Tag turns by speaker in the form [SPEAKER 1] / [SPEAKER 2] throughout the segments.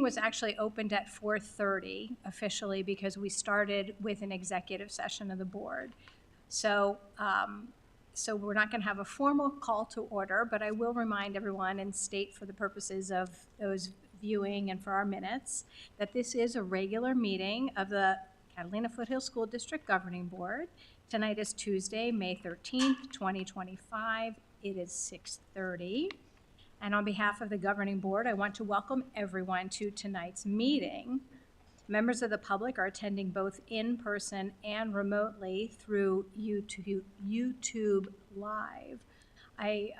[SPEAKER 1] was actually opened at 4:30 officially because we started with an executive session of the board. So we're not going to have a formal call to order, but I will remind everyone and state for the purposes of those viewing and for our minutes that this is a regular meeting of the Catalina Foothill School District Governing Board. Tonight is Tuesday, May 13th, 2025. It is 6:30. And on behalf of the Governing Board, I want to welcome everyone to tonight's meeting. Members of the public are attending both in person and remotely through YouTube Live. I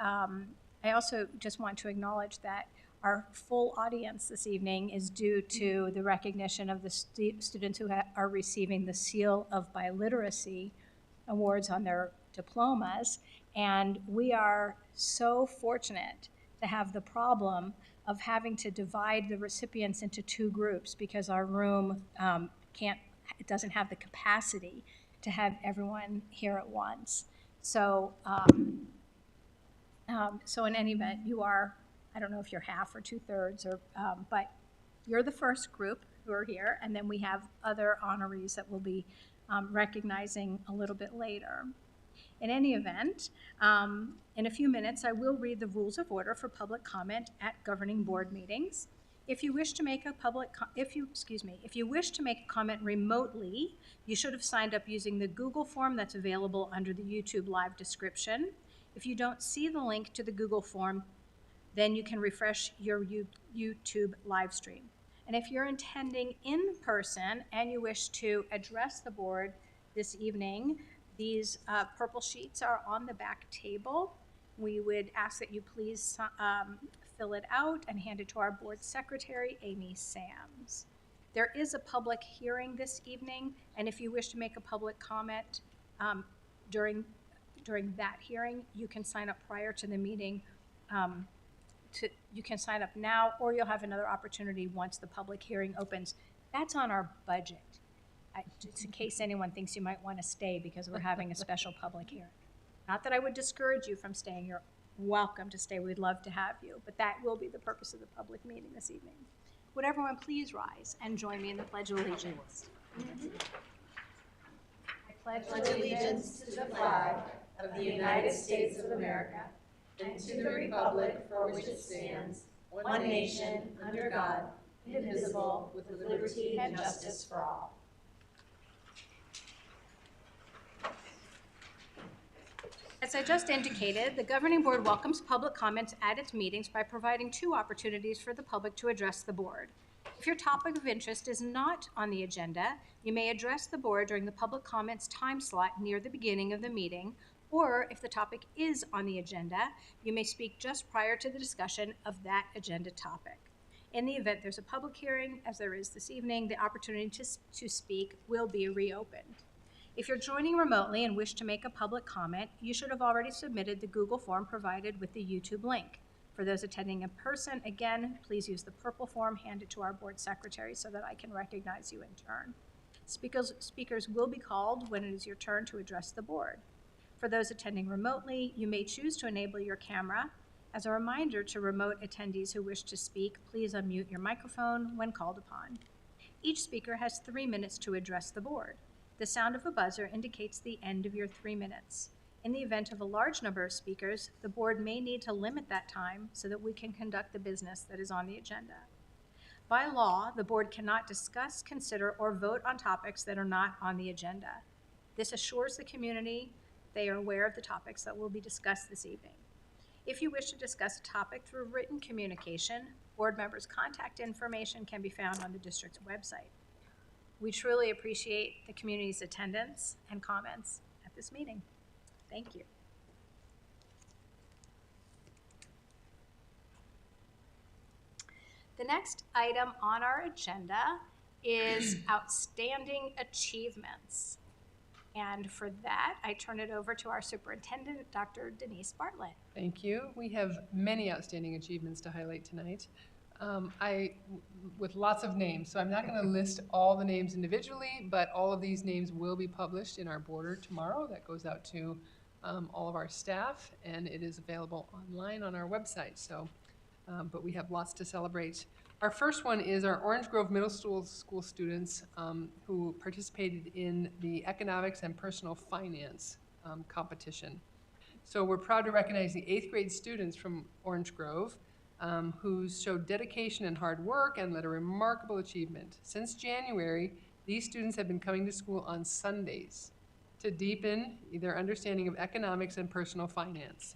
[SPEAKER 1] also just want to acknowledge that our full audience this evening is due to the recognition of the students who are receiving the Seal of Biliteracy awards on their diplomas. And we are so fortunate to have the problem of having to divide the recipients into two groups because our room it doesn't have the capacity to have everyone here at once. So, so in any event, you are, I don't know if you're half or 2/3, but you're the first group who are here, and then we have other honorees that we'll be recognizing a little bit later. In any event, in a few minutes, I will read the rules of order for public comment at governing board meetings. If you wish to make a if you wish to make a comment remotely, you should have signed up using the Google form that's available under the YouTube Live description. If you don't see the link to the Google form, then you can refresh your YouTube live stream. And if you're attending in person and you wish to address the board this evening, these purple sheets are on the back table. We would ask that you please fill it out and hand it to our board secretary, Amy Sams. There is a public hearing this evening, and if you wish to make a public comment during that hearing, you can sign up prior to the meeting. You can sign up now, or you'll have another opportunity once the public hearing opens. That's on our budget. Just in case anyone thinks you might want to stay because we're having a special public hearing. Not that I would discourage you from staying. You're welcome to stay. We'd love to have you. But that will be the purpose of the public meeting this evening. Would everyone please rise and join me in the Pledge of Allegiance? I pledge
[SPEAKER 2] allegiance to the flag of the United States of America and to the republic for which it stands, one nation, under God, indivisible, with liberty and justice for all.
[SPEAKER 1] As I just indicated, the Governing Board welcomes public comments at its meetings by providing two opportunities for the public to address the board. If your topic of interest is not on the agenda, you may address the board during the public comments time slot near the beginning of the meeting, or if the topic is on the agenda, you may speak just prior to the discussion of that agenda topic. In the event there's a public hearing, as there is this evening, the opportunity to speak will be reopened. If you're joining remotely and wish to make a public comment, you should have already submitted the Google form provided with the YouTube link. For those attending in person, again, please use the purple form handed to our board secretary so that I can recognize you in turn. Speakers will be called when it is your turn to address the board. For those attending remotely, you may choose to enable your camera. As a reminder to remote attendees who wish to speak, please unmute your microphone when called upon. Each speaker has 3 minutes to address the board. The sound of a buzzer indicates the end of your 3 minutes. In the event of a large number of speakers, the board may need to limit that time so that we can conduct the business that is on the agenda. By law, the board cannot discuss, consider, or vote on topics that are not on the agenda. This assures the community they are aware of the topics that will be discussed this evening. If you wish to discuss a topic through written communication, board members' contact information can be found on the district's website. We truly appreciate the community's attendance and comments at this meeting. Thank you. The next item on our agenda is outstanding achievements. And for that, I turn it over to our superintendent, Dr. Denise Bartlett.
[SPEAKER 3] Thank you. We have many outstanding achievements to highlight tonight. With lots of names, so I'm not going to list all the names individually, but all of these names will be published in our border tomorrow. That goes out to all of our staff, and it is available online on our website. So, but we have lots to celebrate Our first one is our Orange Grove Middle School students who participated in the Economics and Personal Finance competition. So we're proud to recognize the 8th grade students from Orange Grove who showed dedication and hard work and led a remarkable achievement. Since January, these students have been coming to school on Sundays to deepen their understanding of economics and personal finance.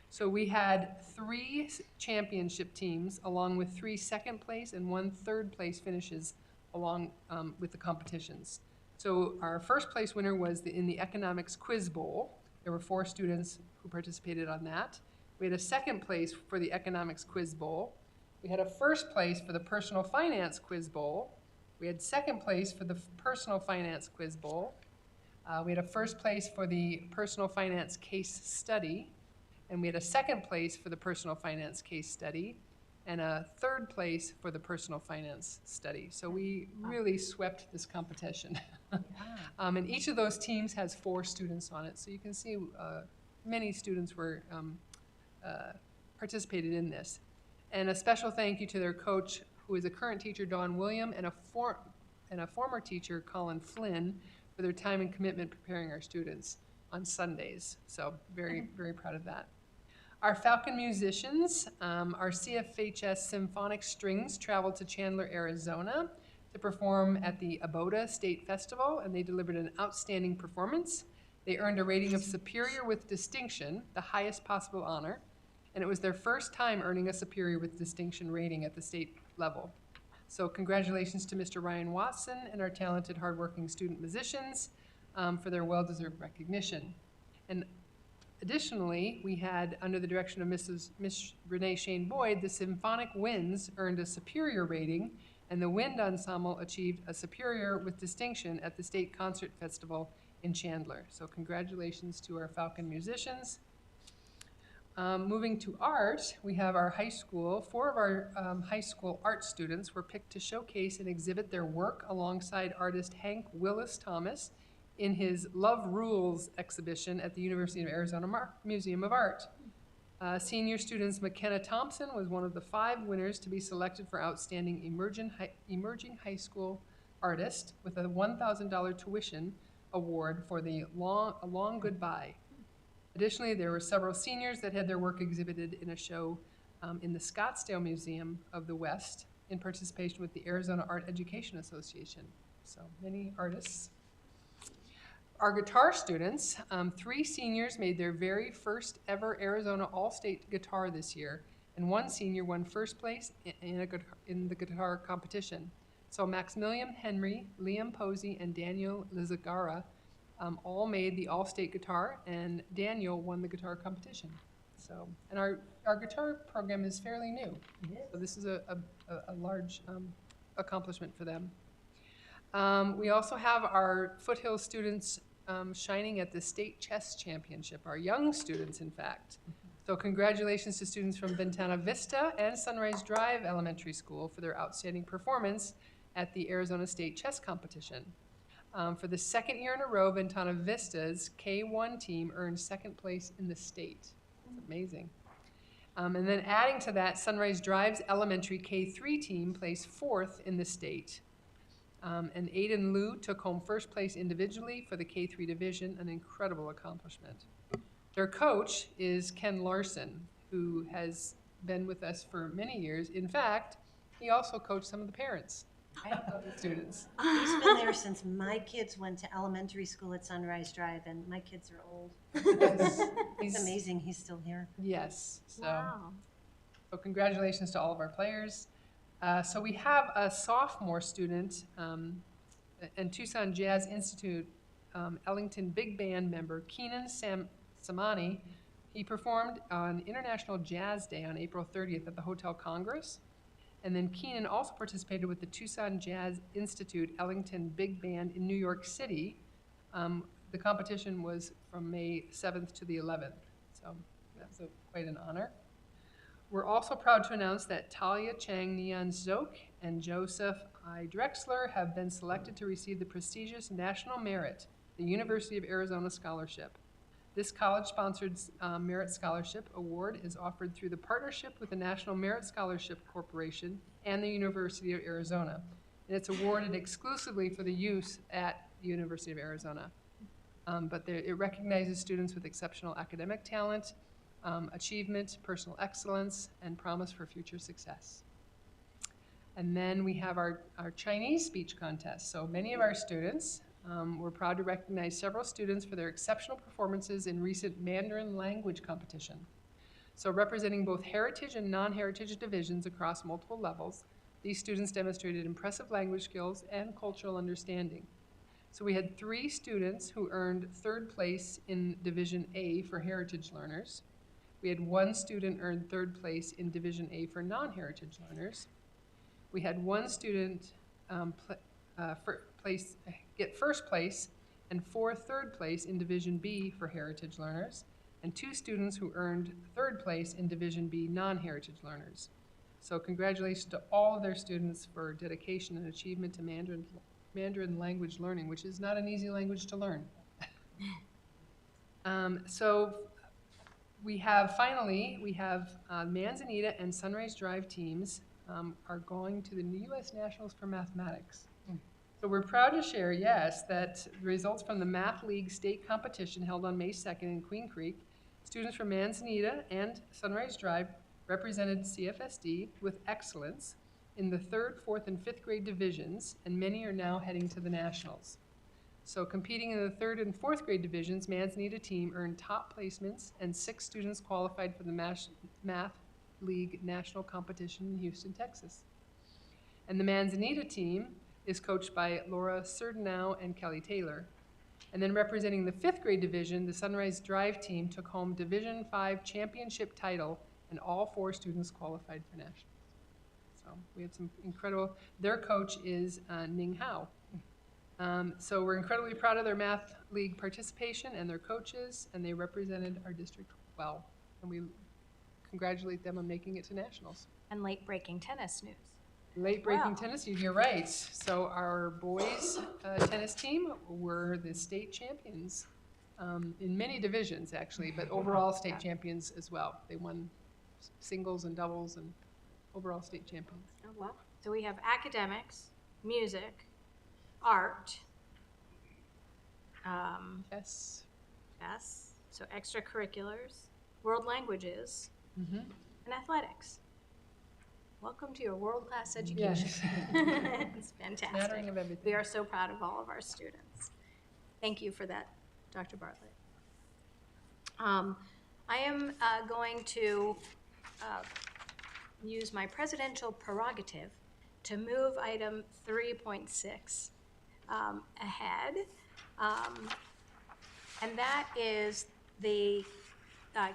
[SPEAKER 3] So we had 3 championship teams along with 3 second place and 1 third place finishes along with the competitions. So our first place winner was in the Economics Quiz Bowl. There were 4 students who participated on that. We had a second place for the Economics Quiz Bowl. We had a first place for the Personal Finance Quiz Bowl. We had second place for the Personal Finance Quiz Bowl. We had a first place for the Personal Finance Case Study. And we had a second place for the Personal Finance Case Study and a third place for the Personal Finance Study. So we really swept this competition. And each of those teams has 4 students on it. So you can see many students were participated in this. And a special thank you to their coach, who is a current teacher, Dawn William, and a former teacher, Colin Flynn, for their time and commitment preparing our students on Sundays. So very, very proud of that. Our Falcon musicians, our CFHS Symphonic Strings, traveled to Chandler, Arizona to perform at the Aboda State Festival, and they delivered an outstanding performance. They earned a rating of Superior with Distinction, the highest possible honor, and it was their first time earning a Superior with Distinction rating at the state level. So congratulations to Mr. Ryan Watson and our talented, hardworking student musicians for their well-deserved recognition. And additionally, we had, under the direction of Miss Renee Shane Boyd, the Symphonic Winds earned a Superior rating, and the Wind Ensemble achieved a Superior with Distinction at the State Concert Festival in Chandler. So congratulations to our Falcon musicians. Moving to art, we have our high school. 4 of our high school art students were picked to showcase and exhibit their work alongside artist Hank Willis Thomas in his Love Rules exhibition at the University of Arizona Museum of Art. Senior students McKenna Thompson was one of the 5 winners to be selected for Outstanding Emerging High School Artist with a $1,000 tuition award for the A Long Goodbye. Additionally, there were several seniors that had their work exhibited in a show in the Scottsdale Museum of the West in participation with the Arizona Art Education Association. So many artists. Our guitar students, 3 seniors made their very first ever Arizona All-State guitar this year, and 1 senior won first place in the guitar competition. So Maximilian Henry, Liam Posey, and Daniel Lizagara all made the All-State guitar, and Daniel won the guitar competition. So, and our guitar program is fairly new, so this is a large accomplishment for them. We also have our Foothill students shining at the State Chess Championship, our young students, in fact. So congratulations to students from Ventana Vista and Sunrise Drive Elementary School for their outstanding performance at the Arizona State Chess Competition. For the 2nd year in a row, Ventana Vista's K1 team earned 2nd place in the state. It's amazing. And then adding to that, Sunrise Drive's elementary K3 team placed 4th in the state. And Aiden Liu took home first place individually for the K3 division, an incredible accomplishment. Their coach is Ken Larson, who has been with us for many years. In fact, he also coached some of the parents of the students.
[SPEAKER 4] He's been there since my kids went to elementary school at Sunrise Drive, and my kids are old.
[SPEAKER 3] Yes.
[SPEAKER 4] It's amazing he's still here.
[SPEAKER 3] Yes. So,
[SPEAKER 1] Wow.
[SPEAKER 3] so congratulations to all of our players. So we have a sophomore student and Tucson Jazz Institute Ellington Big Band member, Keenan Samani. He performed on International Jazz Day on April 30th at the Hotel Congress. And then Keenan also participated with the Tucson Jazz Institute Ellington Big Band in New York City. The competition was from May 7th to the 11th. So that's quite an honor. We're also proud to announce that Talia Chang Nian Zok and Joseph I. Drexler have been selected to receive the prestigious National Merit, the University of Arizona Scholarship. This college-sponsored Merit Scholarship Award is offered through the partnership with the National Merit Scholarship Corporation and the University of Arizona. And it's awarded exclusively for the use at the University of Arizona. It recognizes students with exceptional academic talent, achievement, personal excellence, and promise for future success. And then we have our Chinese speech contest. So many of our students, we're proud to recognize several students for their exceptional performances in recent Mandarin language competition. So representing both heritage and non-heritage divisions across multiple levels, these students demonstrated impressive language skills and cultural understanding. So we had 3 students who earned 3rd place in Division A for heritage learners. We had 1 student earn 3rd place in Division A for non-heritage learners. We had 1 student get 1st place and 4 3rd place in Division B for heritage learners, and 2 students who earned 3rd place in Division B non-heritage learners. So congratulations to all of their students for dedication and achievement to Mandarin language learning, which is not an easy language to learn. So we have Manzanita and Sunrise Drive teams are going to the U.S. Nationals for Mathematics. So we're proud to share, yes, that the results from the Math League state competition held on May 2nd in Queen Creek, students from Manzanita and Sunrise Drive represented CFSD with excellence in the 3rd, 4th, and 5th grade divisions, and many are now heading to the Nationals. So competing in the 3rd and 4th grade divisions, Manzanita team earned top placements, and 6 students qualified for the Math League national competition in Houston, Texas. And the Manzanita team is coached by Laura Surdanow and Kelly Taylor. And then representing the 5th grade division, the Sunrise Drive team took home Division 5 championship title, and all 4 students qualified for nationals. So we had some incredible, their coach is Ning Hao. So we're incredibly proud of their Math League participation and their coaches, and they represented our district well. And we congratulate them on making it to nationals.
[SPEAKER 1] And late-breaking tennis news.
[SPEAKER 3] Late-breaking
[SPEAKER 1] Wow.
[SPEAKER 3] tennis, you're right. So our boys tennis team were the state champions in many divisions, actually, but overall state champions as well. They won singles and doubles and overall state champions.
[SPEAKER 1] Oh, wow. So we have academics, music, art,
[SPEAKER 3] Yes.
[SPEAKER 1] yes, so extracurriculars, world languages,
[SPEAKER 3] Mm-hmm.
[SPEAKER 1] and athletics. Welcome to your world-class education.
[SPEAKER 3] Yes.
[SPEAKER 1] It's fantastic.
[SPEAKER 3] Smattering of everything.
[SPEAKER 1] We are so proud of all of our students. Thank you for that, Dr. Bartlett. I am going to use my presidential prerogative to move item 3.6 ahead. And that is the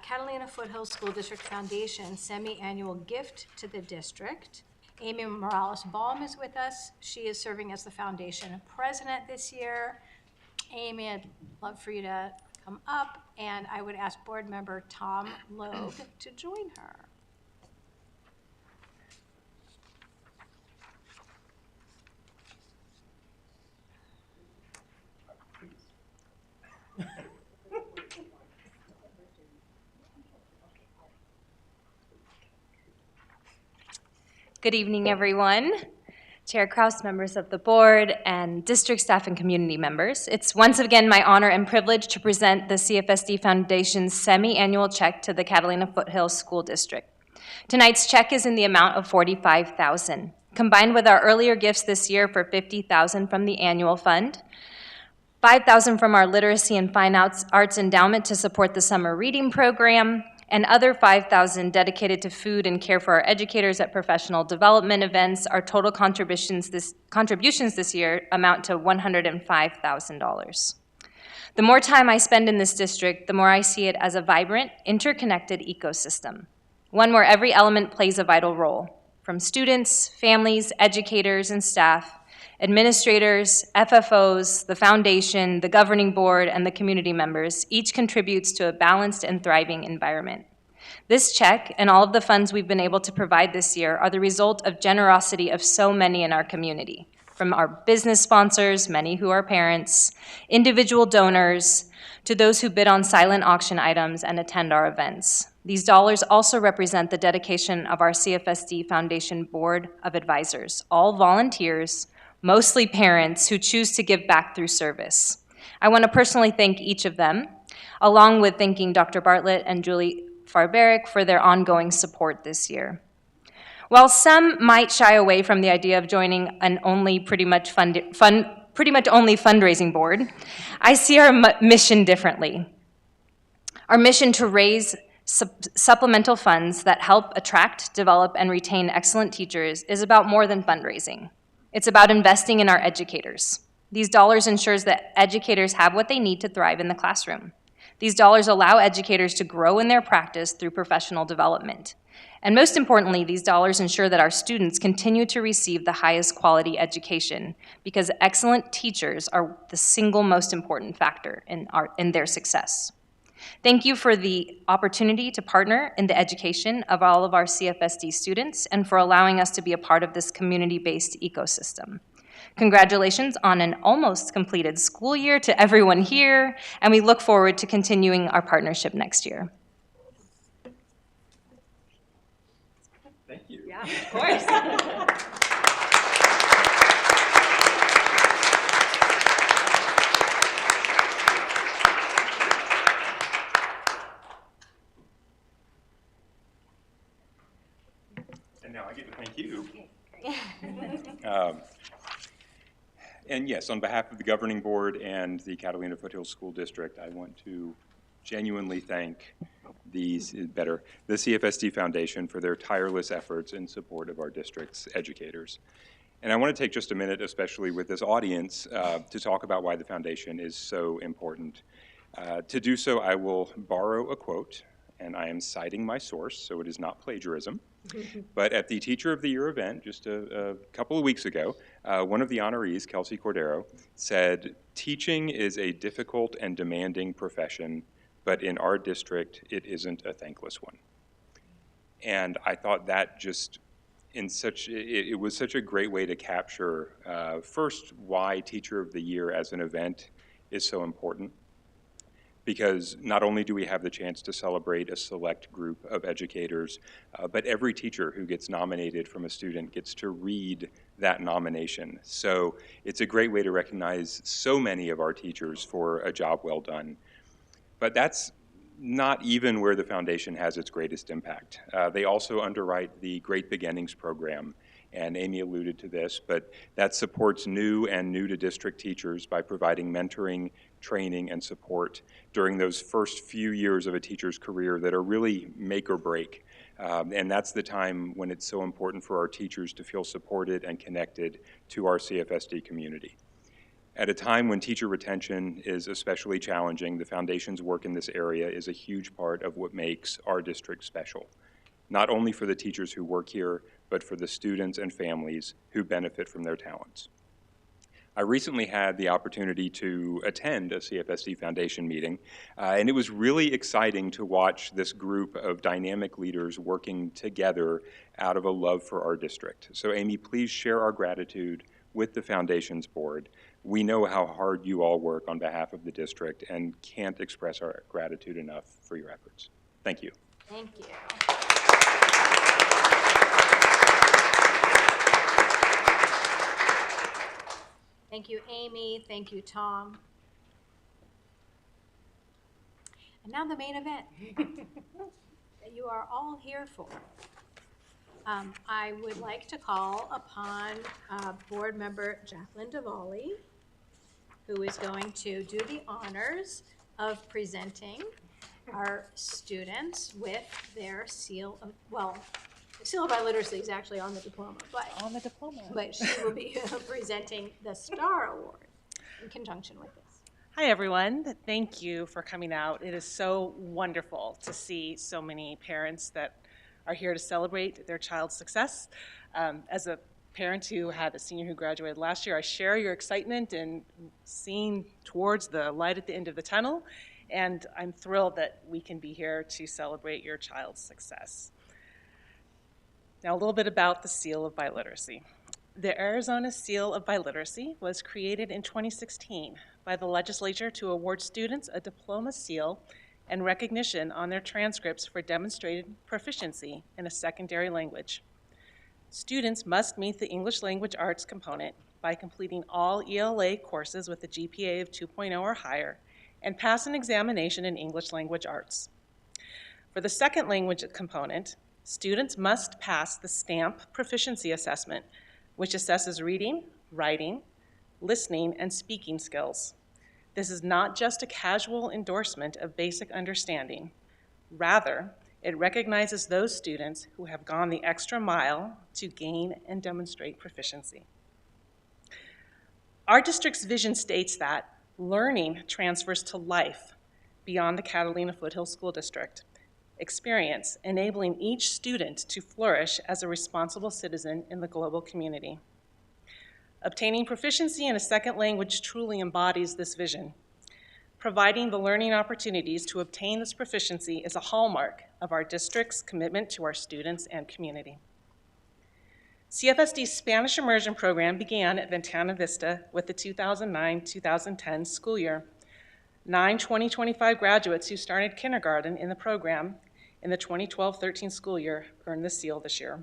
[SPEAKER 1] Catalina Foothills School District Foundation semi-annual gift to the district. Amy Morales-Baum is with us. She is serving as the foundation president this year. Amy, I'd love for you to come up, and I would ask board member Tom Loeb to join her.
[SPEAKER 5] Good evening, everyone. Chair Kraus, members of the board, and district staff and community members. It's once again my honor and privilege to present the CFSD Foundation's semi-annual check to the Catalina Foothills School District. Tonight's check is in the amount of $45,000. Combined with our earlier gifts this year for $50,000 from the annual fund, $5,000 from our literacy and fine arts endowment to support the summer reading program, and other $5,000 dedicated to food and care for our educators at professional development events. Our total contributions this year amount to $105,000. The more time I spend in this district, the more I see it as a vibrant, interconnected ecosystem, one where every element plays a vital role, from students, families, educators, and staff, administrators, FFOs, the foundation, the governing board, and the community members. Each contributes to a balanced and thriving environment. This check and all of the funds we've been able to provide this year are the result of generosity of so many in our community, from our business sponsors, many who are parents, individual donors, to those who bid on silent auction items and attend our events. These dollars also represent the dedication of our CFSD Foundation Board of Advisors, all volunteers, mostly parents who choose to give back through service. I want to personally thank each of them, along with thanking Dr. Bartlett and Julie Farberick for their ongoing support this year. While some might shy away from the idea of joining an pretty much only fundraising board, I see our mission differently. Our mission to raise supplemental funds that help attract, develop, and retain excellent teachers is about more than fundraising. It's about investing in our educators. These dollars ensures that educators have what they need to thrive in the classroom. These dollars allow educators to grow in their practice through professional development. And most importantly, these dollars ensure that our students continue to receive the highest quality education, because excellent teachers are the single most important factor in their success. Thank you for the opportunity to partner in the education of all of our CFSD students and for allowing us to be a part of this community-based ecosystem. Congratulations on an almost completed school year to everyone here, and we look forward to continuing our partnership next year.
[SPEAKER 6] Thank you.
[SPEAKER 5] Yeah, of course.
[SPEAKER 6] And now I get to thank you. And yes, on behalf of the governing board and the Catalina Foothills School District, I want to genuinely thank the CFSD Foundation for their tireless efforts in support of our district's educators. And I want to take just a minute, especially with this audience, to talk about why the foundation is so important. To do so, I will borrow a quote, and I am citing my source, so it is not plagiarism. But at the Teacher of the Year event just a couple of weeks ago, one of the honorees, Kelsey Cordero, said, "Teaching is a difficult and demanding profession, but in our district, it isn't a thankless one." And I thought that just, it was such a great way to capture, first, why Teacher of the Year as an event is so important. Because not only do we have the chance to celebrate a select group of educators, but every teacher who gets nominated from a student gets to read that nomination. So it's a great way to recognize so many of our teachers for a job well done. But that's not even where the foundation has its greatest impact. They also underwrite the Great Beginnings program, and Amy alluded to this, but that supports new and new to district teachers by providing mentoring, training, and support during those first few years of a teacher's career that are really make or break. And that's the time when it's so important for our teachers to feel supported and connected to our CFSD community. At a time when teacher retention is especially challenging, the foundation's work in this area is a huge part of what makes our district special, not only for the teachers who work here, but for the students and families who benefit from their talents. I recently had the opportunity to attend a CFSD Foundation meeting, and it was really exciting to watch this group of dynamic leaders working together out of a love for our district. So Amy, please share our gratitude with the Foundation's board. We know how hard you all work on behalf of the district and can't express our gratitude enough for your efforts. Thank you.
[SPEAKER 1] Thank you. Thank you, Amy. Thank you, Tom. And now the main event that you are all here for. I would like to call upon board member Jacqueline Diwali, who is going to do the honors of presenting our students with their seal of, well, the seal of biliteracy is actually on the diploma, but she will be presenting the STAR Award in conjunction with this.
[SPEAKER 7] Hi, everyone. Thank you for coming out. It is so wonderful to see so many parents that are here to celebrate their child's success. As a parent who had a senior who graduated last year, I share your excitement in seeing towards the light at the end of the tunnel, and I'm thrilled that we can be here to celebrate your child's success. Now, a little bit about the Seal of Biliteracy. The Arizona Seal of Biliteracy was created in 2016 by the legislature to award students a diploma seal and recognition on their transcripts for demonstrated proficiency in a secondary language. Students must meet the English language arts component by completing all ELA courses with a GPA of 2.0 or higher and pass an examination in English language arts. For the second language component, students must pass the STAMP proficiency assessment, which assesses reading, writing, listening, and speaking skills. This is not just a casual endorsement of basic understanding. Rather, it recognizes those students who have gone the extra mile to gain and demonstrate proficiency. Our district's vision states that learning transfers to life beyond the Catalina Foothills School District. Experience, enabling each student to flourish as a responsible citizen in the global community. Obtaining proficiency in a second language truly embodies this vision. Providing the learning opportunities to obtain this proficiency is a hallmark of our district's commitment to our students and community. CFSD's Spanish Immersion Program began at Ventana Vista with the 2009-2010 school year. 9 2025 graduates who started kindergarten in the program in the 2012-13 school year earned the seal this year.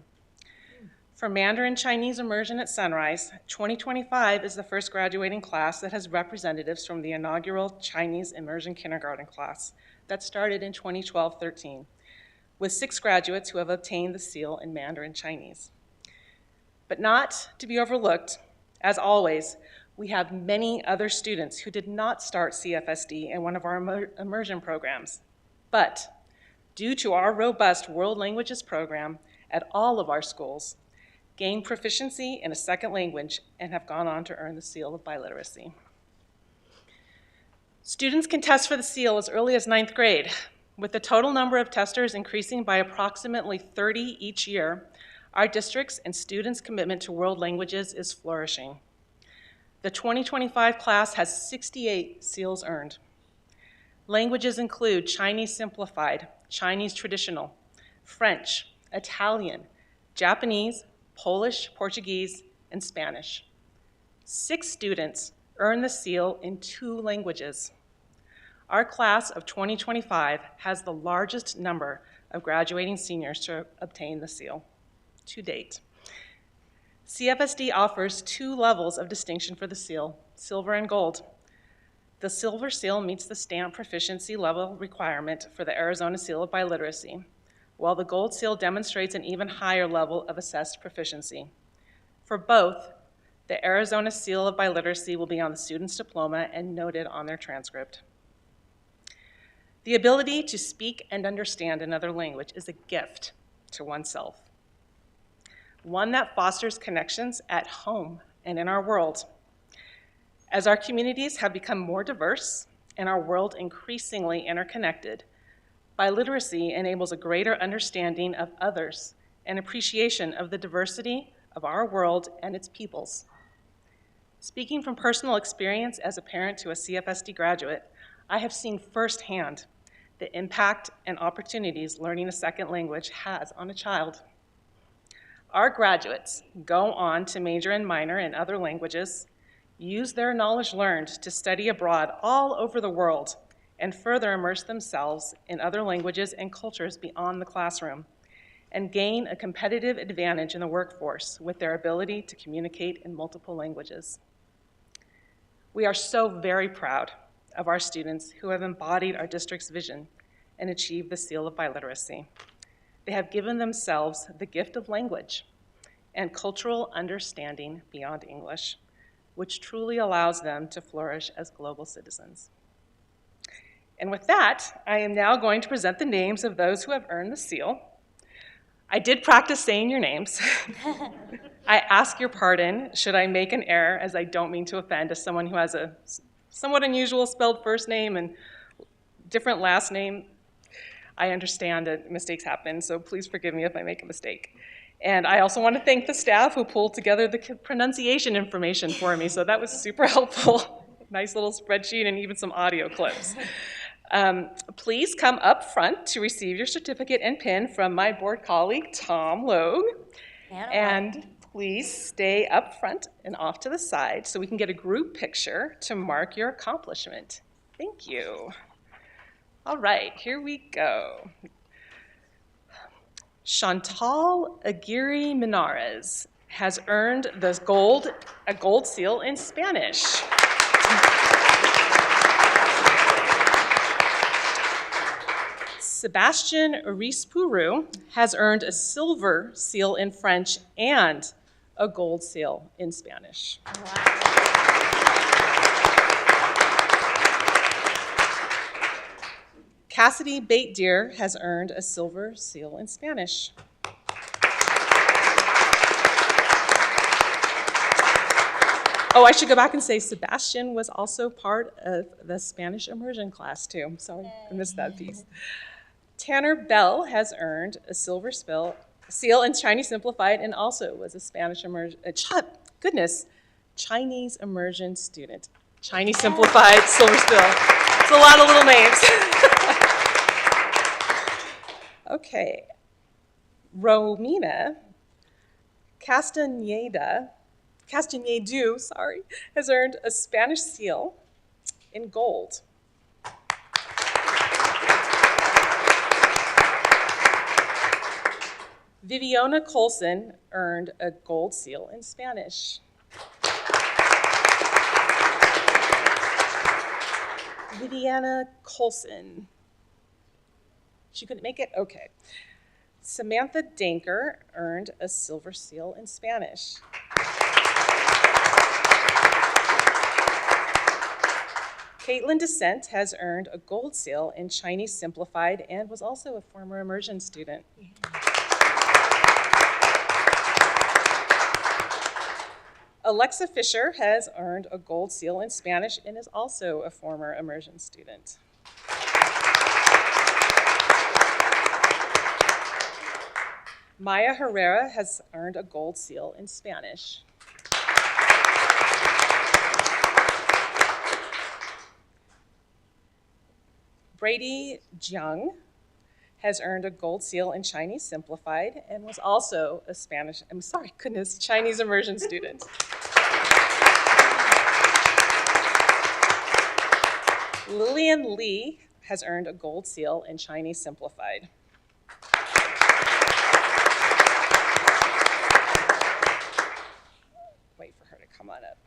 [SPEAKER 7] For Mandarin Chinese immersion at Sunrise, 2025 is the first graduating class that has representatives from the inaugural Chinese immersion kindergarten class that started in 2012-13, with 6 graduates who have obtained the seal in Mandarin Chinese. But not to be overlooked, as always, we have many other students who did not start CFSD in one of our immersion programs, but due to our robust World Languages program at all of our schools, gained proficiency in a second language and have gone on to earn the Seal of Biliteracy. Students can test for the seal as early as 9th grade, with the total number of testers increasing by approximately 30 each year. Our district's and students' commitment to world languages is flourishing. The 2025 class has 68 seals earned. Languages include Chinese Simplified, Chinese Traditional, French, Italian, Japanese, Polish, Portuguese, and Spanish. 6 students earned the seal in 2 languages. Our class of 2025 has the largest number of graduating seniors to obtain the seal to date. CFSD offers 2 levels of distinction for the seal, silver and gold. The silver seal meets the STAMP proficiency level requirement for the Arizona Seal of Biliteracy, while the gold seal demonstrates an even higher level of assessed proficiency. For both, the Arizona Seal of Biliteracy will be on the student's diploma and noted on their transcript. The ability to speak and understand another language is a gift to oneself, one that fosters connections at home and in our world. As our communities have become more diverse and our world increasingly interconnected, biliteracy enables a greater understanding of others and appreciation of the diversity of our world and its peoples. Speaking from personal experience as a parent to a CFSD graduate, I have seen firsthand the impact and opportunities learning a second language has on a child. Our graduates go on to major and minor in other languages, use their knowledge learned to study abroad all over the world, and further immerse themselves in other languages and cultures beyond the classroom, and gain a competitive advantage in the workforce with their ability to communicate in multiple languages. We are so very proud of our students who have embodied our district's vision and achieved the Seal of Biliteracy. They have given themselves the gift of language and cultural understanding beyond English, which truly allows them to flourish as global citizens. And with that, I am now going to present the names of those who have earned the seal. I did practice saying your names. I ask your pardon should I make an error, as I don't mean to offend, as someone who has a somewhat unusual spelled first name and different last name. I understand that mistakes happen, so please forgive me if I make a mistake. And I also want to thank the staff who pulled together the pronunciation information for me, so that was super helpful. Nice little spreadsheet and even some audio clips. Please come up front to receive your certificate and pin from my board colleague, Tom Logue. And please stay up front and off to the side so we can get a group picture to mark your accomplishment. Thank you. All right, here we go. Chantal Aguirre Minares has earned a gold seal in Spanish. Sebastian Arispuru has earned a silver seal in French and a gold seal in Spanish. Cassidy Bate Deer has earned a silver seal in Spanish. Oh, I should go back and say Sebastian was also part of the Spanish immersion class too. Sorry, I missed that piece. Tanner Bell has earned a silver seal in Chinese Simplified and also was a Spanish Chinese immersion student. Chinese Simplified, silver seal. It's a lot of little names. Okay. Romina Castanedu, has earned a Spanish seal in gold. Viviana Colson earned a gold seal in Spanish. Viviana Colson. She couldn't make it? Okay. Samantha Danker earned a silver seal in Spanish. Caitlin Descent has earned a gold seal in Chinese Simplified and was also a former immersion student. Alexa Fisher has earned a gold seal in Spanish and is also a former immersion student. Maya Herrera has earned a gold seal in Spanish. Brady Jiang has earned a gold seal in Chinese Simplified and was also a Chinese immersion student. Lillian Lee has earned a gold seal in Chinese Simplified. Wait for her to come on up.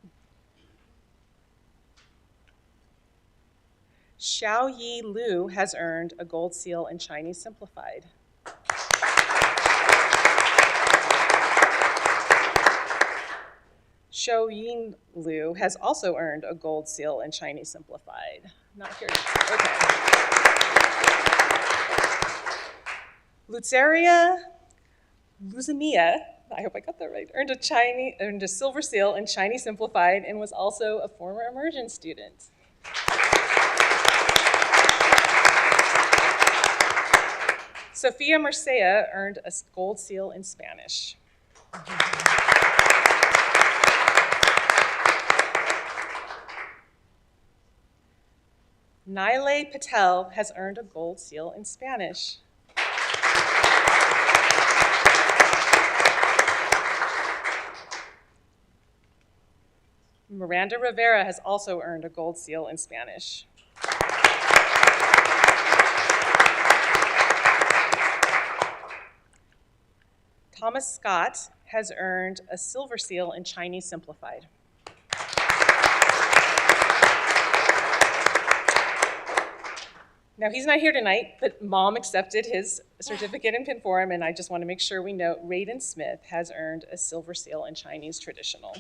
[SPEAKER 7] Xiao Yi Liu has earned a gold seal in Chinese Simplified. Shou Yin Liu has also earned a gold seal in Chinese Simplified. Not here. Okay. Luzania, I hope I got that right, earned a silver seal in Chinese Simplified and was also a former immersion student. Sophia Mercea earned a gold seal in Spanish. Naile Patel has earned a gold seal in Spanish. Miranda Rivera has also earned a gold seal in Spanish. Thomas Scott has earned a silver seal in Chinese Simplified. Now, he's not here tonight, but Mom accepted his certificate in Pinforum, and I just want to make sure we note Raiden Smith has earned a silver seal in Chinese Traditional.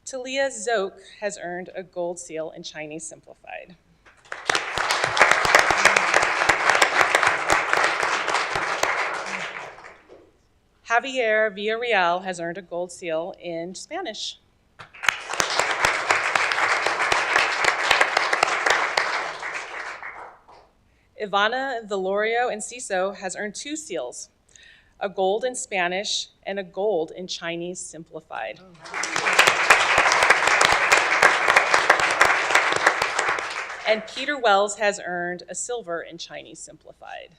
[SPEAKER 7] Talia Zoke has earned a gold seal in Chinese Simplified. Javier Villarreal has earned a gold seal in Spanish. Ivana Velorio Enciso has earned 2 seals, a gold in Spanish and a gold in Chinese Simplified. And Peter Wells has earned a silver in Chinese Simplified.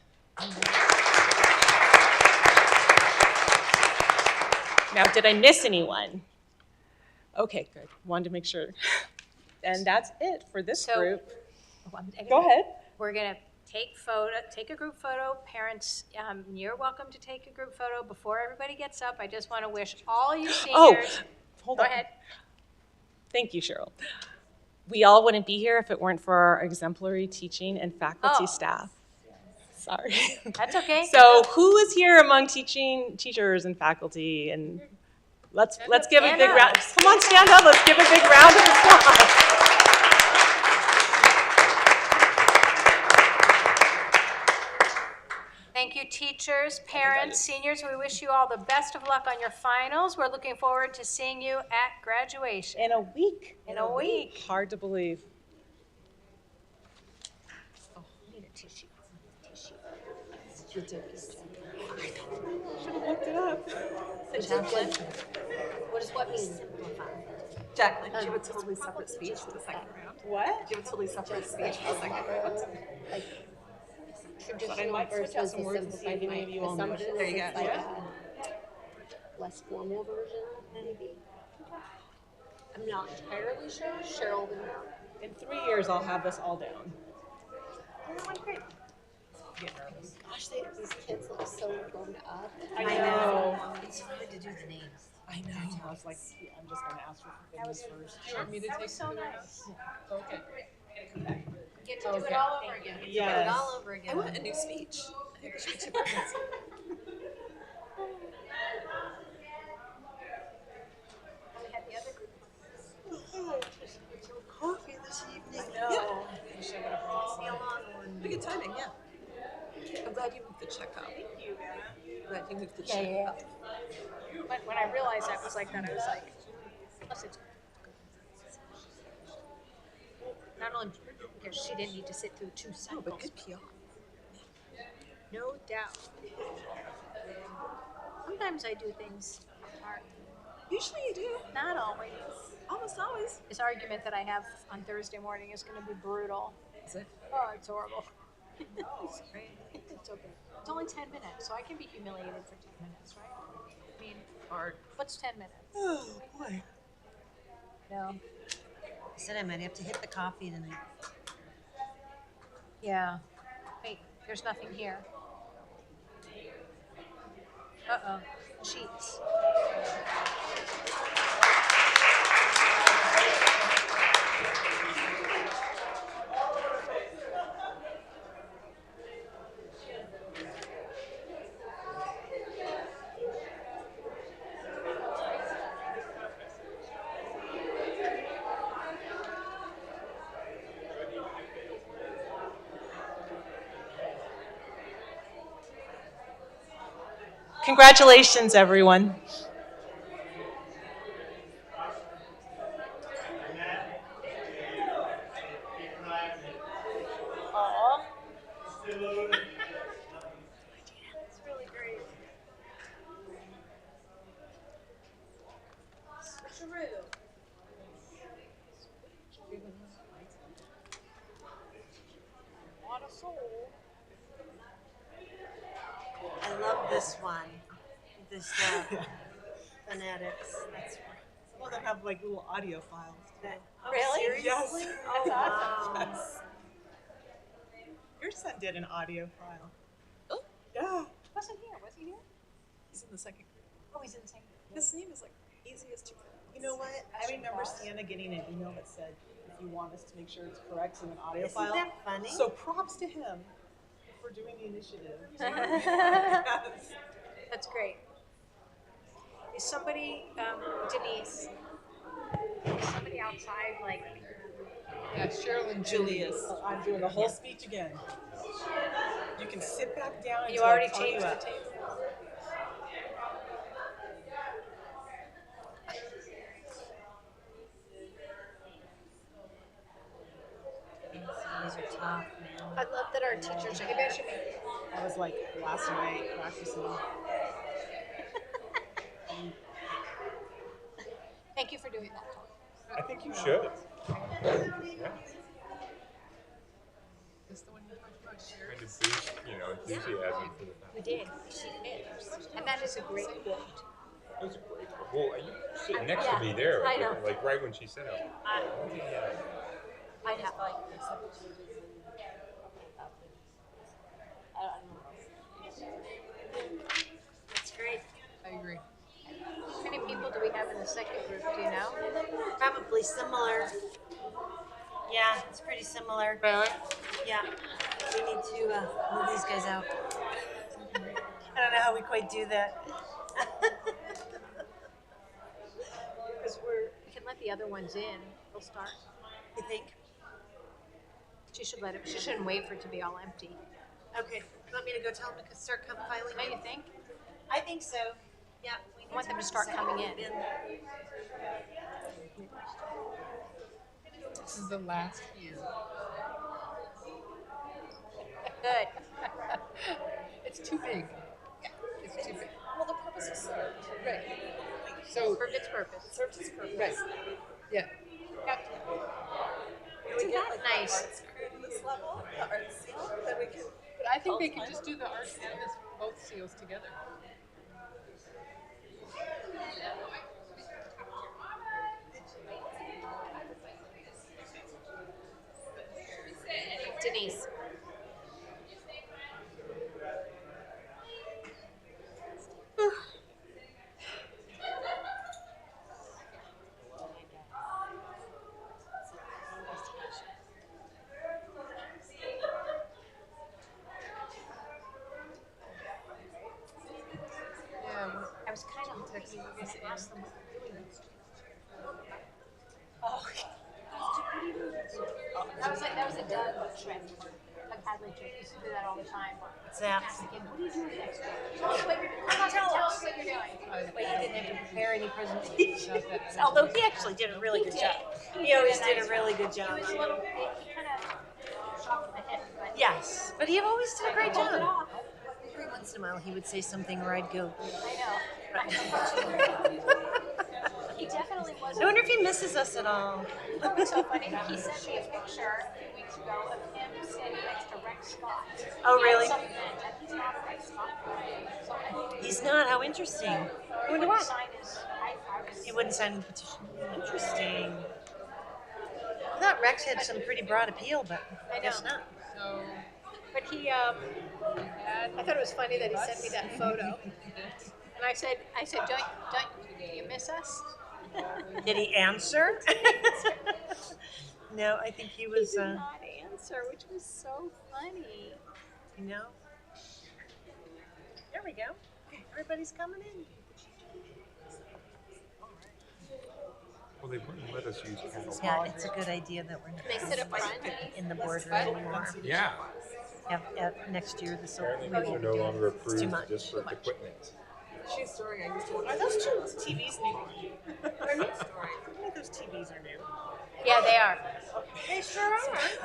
[SPEAKER 7] Now, did I miss anyone? Okay, good. Wanted to make sure. And that's it for this
[SPEAKER 1] So-
[SPEAKER 7] group. Go ahead.
[SPEAKER 1] We're gonna take a group photo. Parents, you're welcome to take a group photo before everybody gets up. I just want to wish all you seniors.
[SPEAKER 7] Hold
[SPEAKER 1] Go
[SPEAKER 7] on.
[SPEAKER 1] ahead.
[SPEAKER 7] Thank you, Cheryl. We all wouldn't be here if it weren't for our exemplary teaching and faculty
[SPEAKER 1] Oh.
[SPEAKER 7] staff. Sorry.
[SPEAKER 1] That's okay.
[SPEAKER 7] So who is here among teachers and faculty? And let's give a
[SPEAKER 1] Stand
[SPEAKER 7] big
[SPEAKER 1] up.
[SPEAKER 7] round. Come on, stand up. Let's give a big round of applause.
[SPEAKER 1] Thank you, teachers, parents, seniors. We wish you all the best of luck on your finals. We're looking forward to seeing you at graduation.
[SPEAKER 7] In a week.
[SPEAKER 1] In a week.
[SPEAKER 7] Hard to believe.
[SPEAKER 1] Need a tissue.
[SPEAKER 7] Should have looked it up.
[SPEAKER 1] What mean?
[SPEAKER 8] Jacqueline, do you have a totally separate speech for the second round?
[SPEAKER 7] What?
[SPEAKER 8] Do you have a totally separate speech for the second round?
[SPEAKER 7] But I might switch out some words and see if any of you all know.
[SPEAKER 8] There you go.
[SPEAKER 9] Less formal version, maybe. I'm not entirely sure. Cheryl would know.
[SPEAKER 7] In 3 years, I'll have this all down.
[SPEAKER 9] Gosh, these kids look so grown up.
[SPEAKER 7] I know.
[SPEAKER 4] It's hard to do the names.
[SPEAKER 7] I know. I was like, I'm just going to ask for forgiveness first.
[SPEAKER 3] Do you want me to take
[SPEAKER 1] so
[SPEAKER 3] the
[SPEAKER 1] nice.
[SPEAKER 3] Okay.
[SPEAKER 1] Get to do it all over again.
[SPEAKER 7] Yes.
[SPEAKER 4] All over again.
[SPEAKER 8] I want a new speech.
[SPEAKER 4] Coffee this evening.
[SPEAKER 8] No. Good timing, yeah. I'm glad you moved the check up. Glad you moved the check up.
[SPEAKER 1] But when I realized that was like that, I was like, plus it's. Not only because she didn't need to sit through 2
[SPEAKER 8] Oh, but
[SPEAKER 1] cycles,
[SPEAKER 8] good PR.
[SPEAKER 1] no doubt. Sometimes I do things hard.
[SPEAKER 8] Usually you do.
[SPEAKER 1] Not always.
[SPEAKER 8] Almost always.
[SPEAKER 1] This argument that I have on Thursday morning is going to be brutal.
[SPEAKER 8] Is it?
[SPEAKER 1] Oh, it's horrible. It's okay. It's only 10 minutes, so I can be humiliated for 10 minutes, right? I mean,
[SPEAKER 8] Hard.
[SPEAKER 1] what's 10 minutes?
[SPEAKER 8] Oh, boy.
[SPEAKER 1] No.
[SPEAKER 4] I said I might have to hit the coffee tonight.
[SPEAKER 1] Yeah. Wait, there's nothing here. Uh-oh. Sheets.
[SPEAKER 7] Congratulations, everyone.
[SPEAKER 4] I love this one. This phonetics. That's
[SPEAKER 7] Some of them have like little audio files.
[SPEAKER 4] that.
[SPEAKER 7] Really? Yes.
[SPEAKER 4] Oh, wow.
[SPEAKER 7] Your son did an audio file.
[SPEAKER 8] Oh.
[SPEAKER 7] Yeah.
[SPEAKER 1] Wasn't here. Was he here?
[SPEAKER 8] He's in the second grade.
[SPEAKER 1] Oh, he's in the same.
[SPEAKER 8] His name is like easiest to
[SPEAKER 7] You know what? I remember Sienna getting an email that said, if you want us to make sure it's correct in an audio
[SPEAKER 4] Isn't
[SPEAKER 7] file.
[SPEAKER 4] that funny?
[SPEAKER 7] So props to him for doing the initiative.
[SPEAKER 1] That's great. Is somebody, Denise, is somebody outside, like,
[SPEAKER 3] Yeah, Cheryl and
[SPEAKER 8] Julius.
[SPEAKER 7] I'm doing the whole speech again. You can sit back down.
[SPEAKER 1] you
[SPEAKER 7] until I
[SPEAKER 1] already
[SPEAKER 7] call you
[SPEAKER 1] changed the
[SPEAKER 7] up.
[SPEAKER 1] table?
[SPEAKER 4] These are tough, man.
[SPEAKER 9] I love that our teachers are here.
[SPEAKER 7] I was like last night practicing.
[SPEAKER 1] Thank you for doing that, Tom.
[SPEAKER 6] I think you should.
[SPEAKER 3] Is the one you talked about, Sherry?
[SPEAKER 6] enthusiasm for the
[SPEAKER 9] We did. She did. And that is a great quote.
[SPEAKER 6] It was a great. Well, you sitting next to me there,
[SPEAKER 9] I know.
[SPEAKER 6] like right when she said it.
[SPEAKER 9] I know.
[SPEAKER 4] That's great.
[SPEAKER 3] I agree.
[SPEAKER 1] How many people do we have in the second group, do you know?
[SPEAKER 4] Probably similar. Yeah, it's pretty similar.
[SPEAKER 1] Really?
[SPEAKER 4] Yeah. We need to move these guys out. I don't know how we quite do that.
[SPEAKER 1] Because we can let the other ones in, they'll start.
[SPEAKER 4] You think?
[SPEAKER 1] She shouldn't wait for it to be all empty.
[SPEAKER 4] Okay. You want me to go tell them to start filing?
[SPEAKER 1] Don't you think?
[SPEAKER 4] I think so. Yeah. We
[SPEAKER 1] I want them to start coming in.
[SPEAKER 3] This is the last year.
[SPEAKER 1] Good.
[SPEAKER 3] It's too big. It's too big.
[SPEAKER 8] Well, the purpose is served.
[SPEAKER 3] Right. So,
[SPEAKER 1] Served its purpose.
[SPEAKER 8] Served its purpose.
[SPEAKER 3] right. Yeah.
[SPEAKER 1] Isn't that nice?
[SPEAKER 8] Arts crew to this level, the art seal, that we can.
[SPEAKER 3] But I think they can just do the art and this both seals together.
[SPEAKER 1] Denise.
[SPEAKER 3] Yeah.
[SPEAKER 1] I was kind of hoping you were going to ask them what they're doing next week. That was a Doug trick. Doug Hadley trick. He used to do that all the time.
[SPEAKER 4] What's that?
[SPEAKER 1] Ask again, what are you doing next week? Tell us what you're doing. Tell us what you're doing.
[SPEAKER 4] Wait, he didn't have to prepare any presentations.
[SPEAKER 3] Although
[SPEAKER 4] Although he actually did a really good job. He always did a really good
[SPEAKER 1] He
[SPEAKER 4] job.
[SPEAKER 1] was a little, he kind of shocked in the head, but
[SPEAKER 4] Yes, but he always did a great
[SPEAKER 1] pulled it
[SPEAKER 4] job.
[SPEAKER 1] off.
[SPEAKER 4] Every once in a while, he would say something where I'd go.
[SPEAKER 1] I know. He definitely wasn't.
[SPEAKER 4] I wonder if he misses us at all.
[SPEAKER 1] It was so funny. He sent me a picture a few weeks ago of him standing next to Rex Scott.
[SPEAKER 4] Oh, really?
[SPEAKER 1] At some event, and he's not a Rex Scott fan. So I think
[SPEAKER 4] He's not. How interesting. I
[SPEAKER 1] he
[SPEAKER 4] wonder
[SPEAKER 1] wouldn't
[SPEAKER 4] why.
[SPEAKER 1] sign his. I was.
[SPEAKER 4] He wouldn't sign the petition. Interesting. I thought Rex had some pretty broad appeal, but I guess
[SPEAKER 1] know.
[SPEAKER 4] not.
[SPEAKER 3] So,
[SPEAKER 1] But he, I thought it was funny that he sent me that photo. And I said, do you miss us?
[SPEAKER 4] Did he answer? No, I think he was.
[SPEAKER 1] He did not answer, which was so funny.
[SPEAKER 4] You know. There we go. Everybody's coming in.
[SPEAKER 6] Well, they wouldn't let us use cattle.
[SPEAKER 4] Yeah, it's a good idea that we're
[SPEAKER 1] They sit up front.
[SPEAKER 4] in the boardroom anymore.
[SPEAKER 6] Yeah.
[SPEAKER 4] Next year, this will.
[SPEAKER 6] Apparently, these are no longer
[SPEAKER 4] too
[SPEAKER 6] approved
[SPEAKER 4] much.
[SPEAKER 6] just for equipment.
[SPEAKER 8] True story. I used to watch.
[SPEAKER 7] Are those two TVs new? I think those TVs are new.
[SPEAKER 1] Yeah, they are.
[SPEAKER 7] They sure are.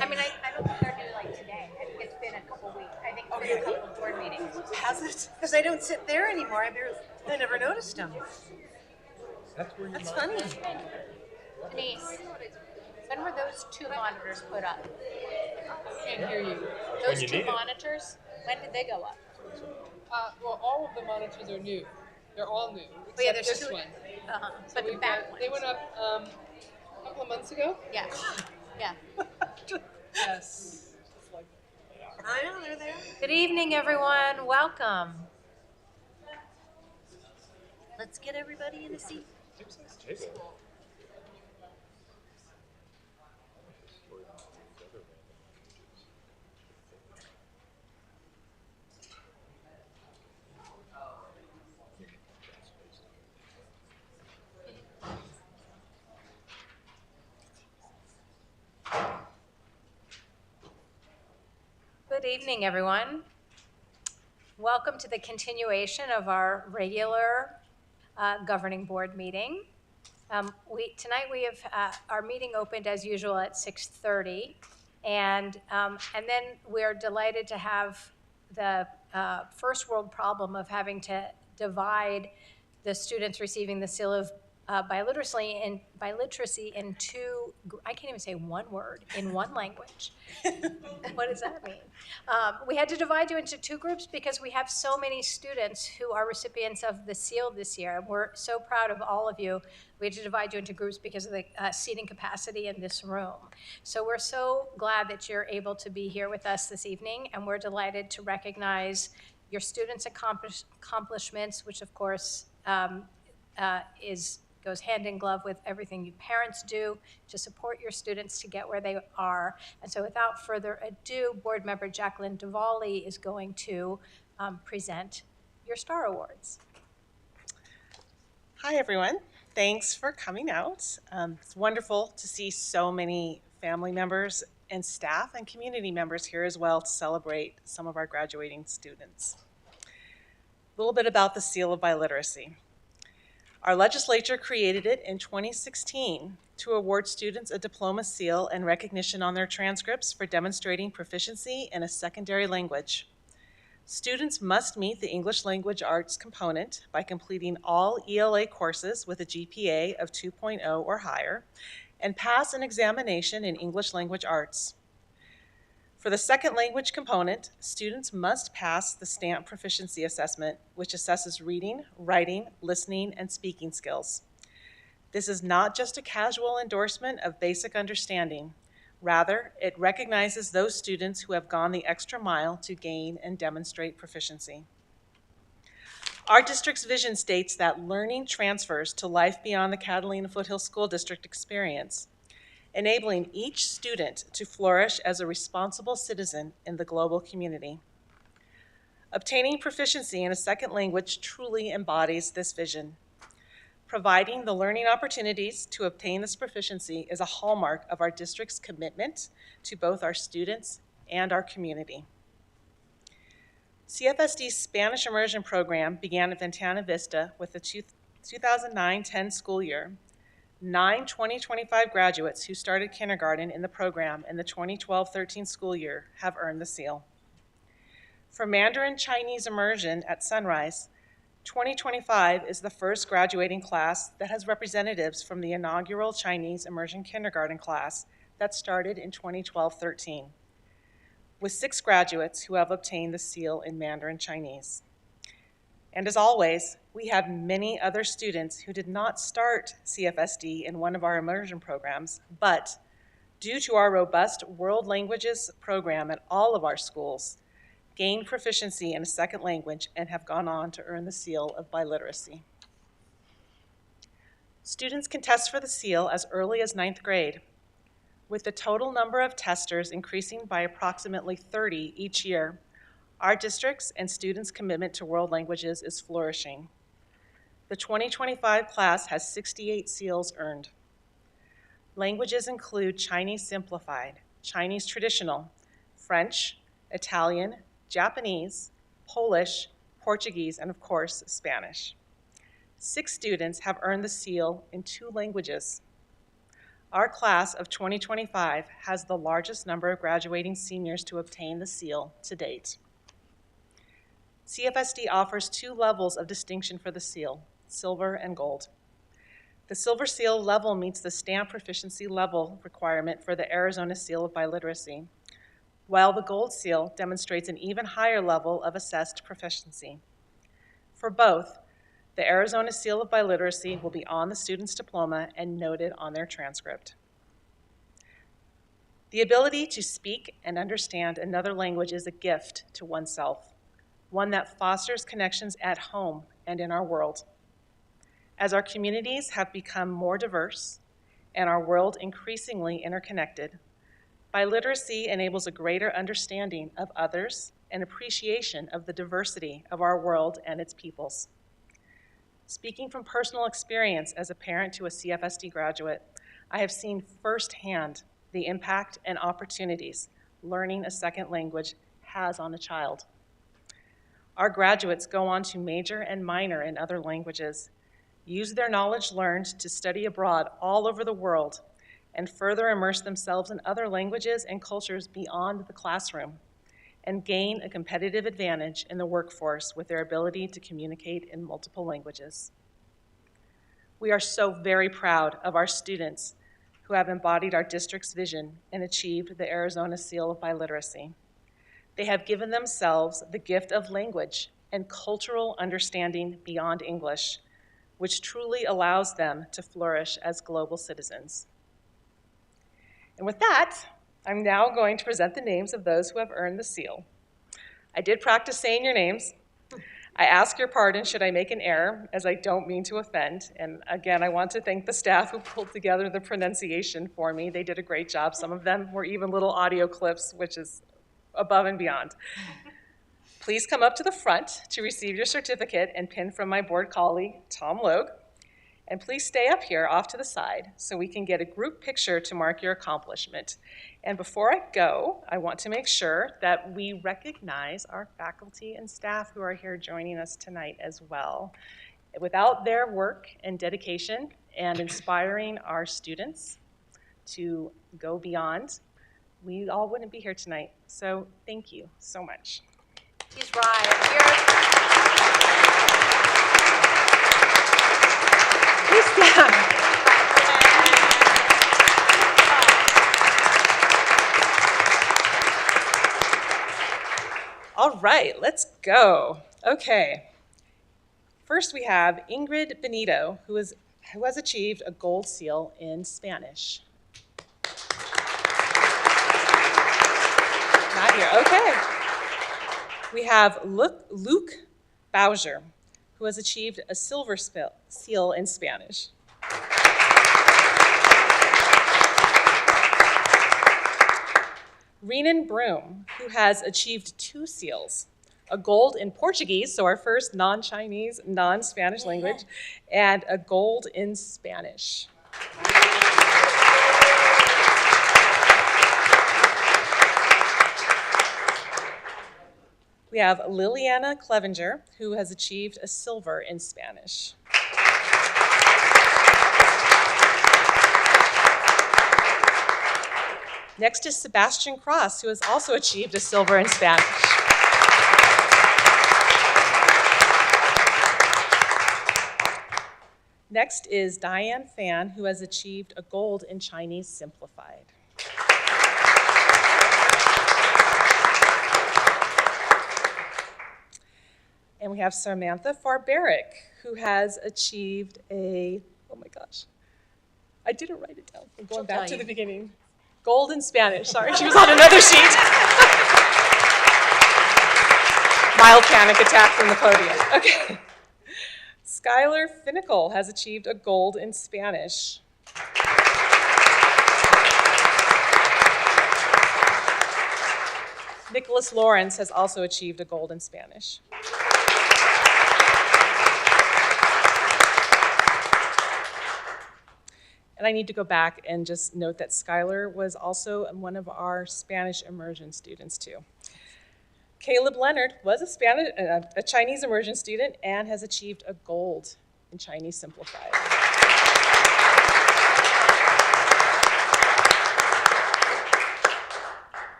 [SPEAKER 1] I mean, I don't think they're new like today. I think it's been a couple weeks. I think it's been a couple board meetings.
[SPEAKER 7] Has it?
[SPEAKER 4] Because I don't sit there anymore. I never noticed them.
[SPEAKER 6] That's where you
[SPEAKER 4] That's funny.
[SPEAKER 1] Denise, when were those two monitors put up?
[SPEAKER 3] can't hear you.
[SPEAKER 1] Those
[SPEAKER 6] you
[SPEAKER 1] two
[SPEAKER 6] need it.
[SPEAKER 1] monitors, when did they go up?
[SPEAKER 3] Well, all of the monitors are new. They're all new, except
[SPEAKER 1] yeah, there's
[SPEAKER 3] this
[SPEAKER 1] two-
[SPEAKER 3] one.
[SPEAKER 1] Uh-huh.
[SPEAKER 3] So
[SPEAKER 1] But the
[SPEAKER 3] we've
[SPEAKER 1] back
[SPEAKER 3] got-
[SPEAKER 1] ones.
[SPEAKER 3] They went up a couple of months ago.
[SPEAKER 1] Yeah, yeah.
[SPEAKER 3] Yes.
[SPEAKER 4] I know, they're there.
[SPEAKER 1] Good evening, everyone. Welcome.
[SPEAKER 4] Let's get everybody in a seat.
[SPEAKER 1] Good evening, everyone. Welcome to the continuation of our regular governing board meeting. Tonight we have our meeting opened as usual at 6:30, and then we're delighted to have the first world problem of having to divide the students receiving the Seal of biliteracy in I can't even say one word, in one language. What does that mean? We had to divide you into two groups because we have so many students who are recipients of the SEAL this year. We're so proud of all of you. We had to divide you into groups because of the seating capacity in this room. So we're so glad that you're able to be here with us this evening, and we're delighted to recognize your students' accomplishments, which of course goes hand in glove with everything you parents do to support your students to get where they are. And so without further ado, board member Jacqueline Duvally is going to present your STAR Awards.
[SPEAKER 7] Hi, everyone. Thanks for coming out. It's wonderful to see so many family members and staff and community members here as well to celebrate some of our graduating students. A little bit about the Seal of Biliteracy. Our legislature created it in 2016 to award students a diploma seal and recognition on their transcripts for demonstrating proficiency in a secondary language. Students must meet the English language arts component by completing all ELA courses with a GPA of 2.0 or higher and pass an examination in English language arts. For the second language component, students must pass the STAMP proficiency assessment, which assesses reading, writing, listening, and speaking skills. This is not just a casual endorsement of basic understanding. Rather, it recognizes those students who have gone the extra mile to gain and demonstrate proficiency. Our district's vision states that learning transfers to life beyond the Catalina Foothills School District experience, enabling each student to flourish as a responsible citizen in the global community. Obtaining proficiency in a second language truly embodies this vision. Providing the learning opportunities to obtain this proficiency is a hallmark of our district's commitment to both our students and our community. CFSD's Spanish Immersion Program began at Ventana Vista with the 2009-10 school year. 9 2025 graduates who started kindergarten in the program in the 2012-13 school year have earned the seal. For Mandarin Chinese immersion at Sunrise, 2025 is the first graduating class that has representatives from the inaugural Chinese immersion kindergarten class that started in 2012-13, with 6 graduates who have obtained the seal in Mandarin Chinese. And as always, we have many other students who did not start CFSD in one of our immersion programs, but due to our robust world languages program at all of our schools, gained proficiency in a second language and have gone on to earn the seal of biliteracy. Students can test for the seal as early as 9th grade, with the total number of testers increasing by approximately 30 each year. Our district's and students' commitment to world languages is flourishing. The 2025 class has 68 seals earned. Languages include Chinese Simplified, Chinese Traditional, French, Italian, Japanese, Polish, Portuguese, and of course, Spanish. 6 students have earned the seal in 2 languages. Our class of 2025 has the largest number of graduating seniors to obtain the seal to date. CFSD offers 2 levels of distinction for the seal, silver and gold. The silver seal level meets the STAMP proficiency level requirement for the Arizona Seal of Biliteracy, while the gold seal demonstrates an even higher level of assessed proficiency. For both, the Arizona Seal of Biliteracy will be on the student's diploma and noted on their transcript. The ability to speak and understand another language is a gift to oneself, one that fosters connections at home and in our world. As our communities have become more diverse and our world increasingly interconnected, biliteracy enables a greater understanding of others and appreciation of the diversity of our world and its peoples. Speaking from personal experience as a parent to a CFSD graduate, I have seen firsthand the impact and opportunities learning a second language has on a child. Our graduates go on to major and minor in other languages, use their knowledge learned to study abroad all over the world, and further immerse themselves in other languages and cultures beyond the classroom, and gain a competitive advantage in the workforce with their ability to communicate in multiple languages. We are so very proud of our students who have embodied our district's vision and achieved the Arizona Seal of Biliteracy. They have given themselves the gift of language and cultural understanding beyond English, which truly allows them to flourish as global citizens. And with that, I'm now going to present the names of those who have earned the seal. I did practice saying your names. I ask your pardon should I make an error, as I don't mean to offend. And again, I want to thank the staff who pulled together the pronunciation for me. They did a great job. Some of them were even little audio clips, which is above and beyond. Please come up to the front to receive your certificate and pin from my board colleague, Tom Logue. And please stay up here off to the side so we can get a group picture to mark your accomplishment. And before I go, I want to make sure that we recognize our faculty and staff who are here joining us tonight as well. Without their work and dedication and inspiring our students to go beyond, we all wouldn't be here tonight. So thank you so much.
[SPEAKER 2] He's right.
[SPEAKER 7] Please stand. All right, let's go. Okay. First, we have Ingrid Benito, who has achieved a gold seal in Spanish. Not here. Okay. We have Luke Bowser, who has achieved a silver seal in Spanish. Renan Broom, who has achieved 2 seals, a gold in Portuguese, so our first non-Chinese, non-Spanish language, and a gold in Spanish. We have Liliana Clevenger, who has achieved a silver in Spanish. Next is Sebastian Cross, who has also achieved a silver in Spanish. Next is Diane Fan, who has achieved a gold in Chinese Simplified. And we have Samantha Farberick, who has achieved a, oh my gosh, I didn't write it down. I'm going back to the beginning. Gold in Spanish, sorry, she was on another sheet. Mild panic attack from the podium. Okay. Skylar Finnicle has achieved a gold in Spanish. Nicholas Lawrence has also achieved a gold in Spanish. And I need to go back and just note that Skylar was also one of our Spanish immersion students too. Caleb Leonard was a Chinese immersion student and has achieved a gold in Chinese Simplified.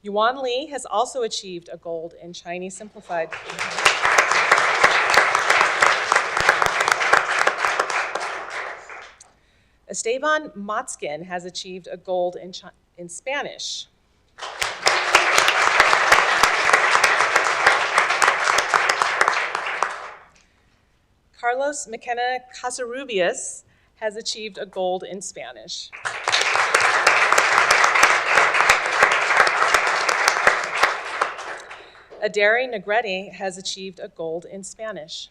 [SPEAKER 7] Yuan Li has also achieved a gold in Chinese Simplified. Esteban Motzkin has achieved a gold in Spanish. Carlos McKenna Casarubias has achieved a gold in Spanish. Adari Negretti has achieved a gold in Spanish.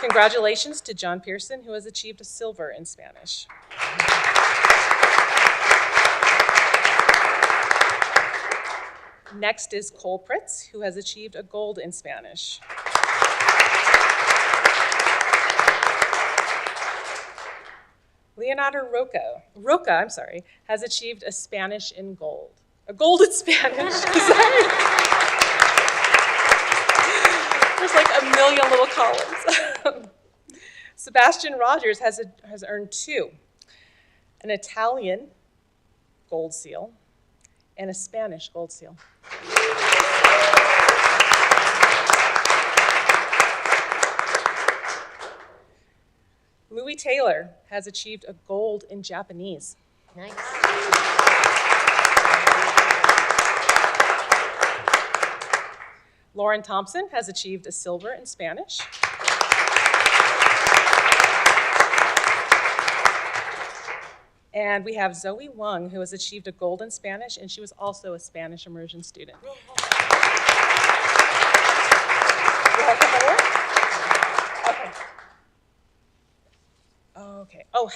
[SPEAKER 7] Congratulations to John Pearson, who has achieved a silver in Spanish. Next is Cole Pritz, who has achieved a gold in Spanish. Leonardo Roca, has achieved a Spanish in gold. A gold in Spanish. There's like a million little columns. Sebastian Rogers has earned 2, an Italian gold seal and a Spanish gold seal. Taylor has achieved a gold in Japanese.
[SPEAKER 2] Nice.
[SPEAKER 7] Lauren Thompson has achieved a silver in Spanish. And we have Zoe Wong, who has achieved a gold in Spanish, and she was also a Spanish immersion student. You want to come over? Okay. Okay. Oh,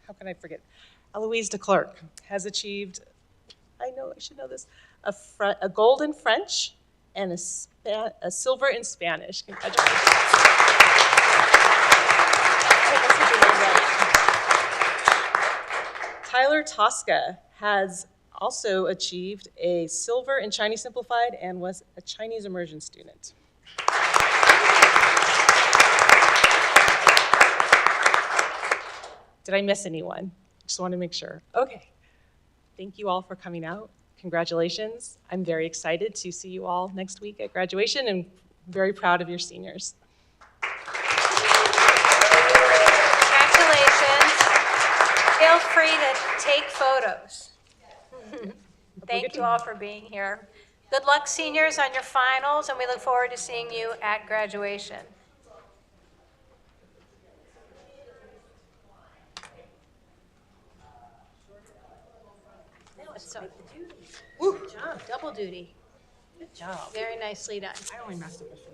[SPEAKER 7] how can I forget? Eloise DeClerc has achieved, I know I should know this, a gold in French and a silver in Spanish. Congratulations. Tyler Tosca has also achieved a silver in Chinese Simplified and was a Chinese immersion student. Did I miss anyone? Just want to make sure. Okay. Thank you all for coming out. Congratulations. I'm very excited to see you all next week at graduation and very proud of your seniors.
[SPEAKER 1] Congratulations. Feel free to take photos. Thank you all for being here. Good luck, seniors, on your finals, and we look forward to seeing you at graduation. So, good job. Double duty.
[SPEAKER 7] Good job.
[SPEAKER 1] Very nicely done.
[SPEAKER 7] I only messed up a few.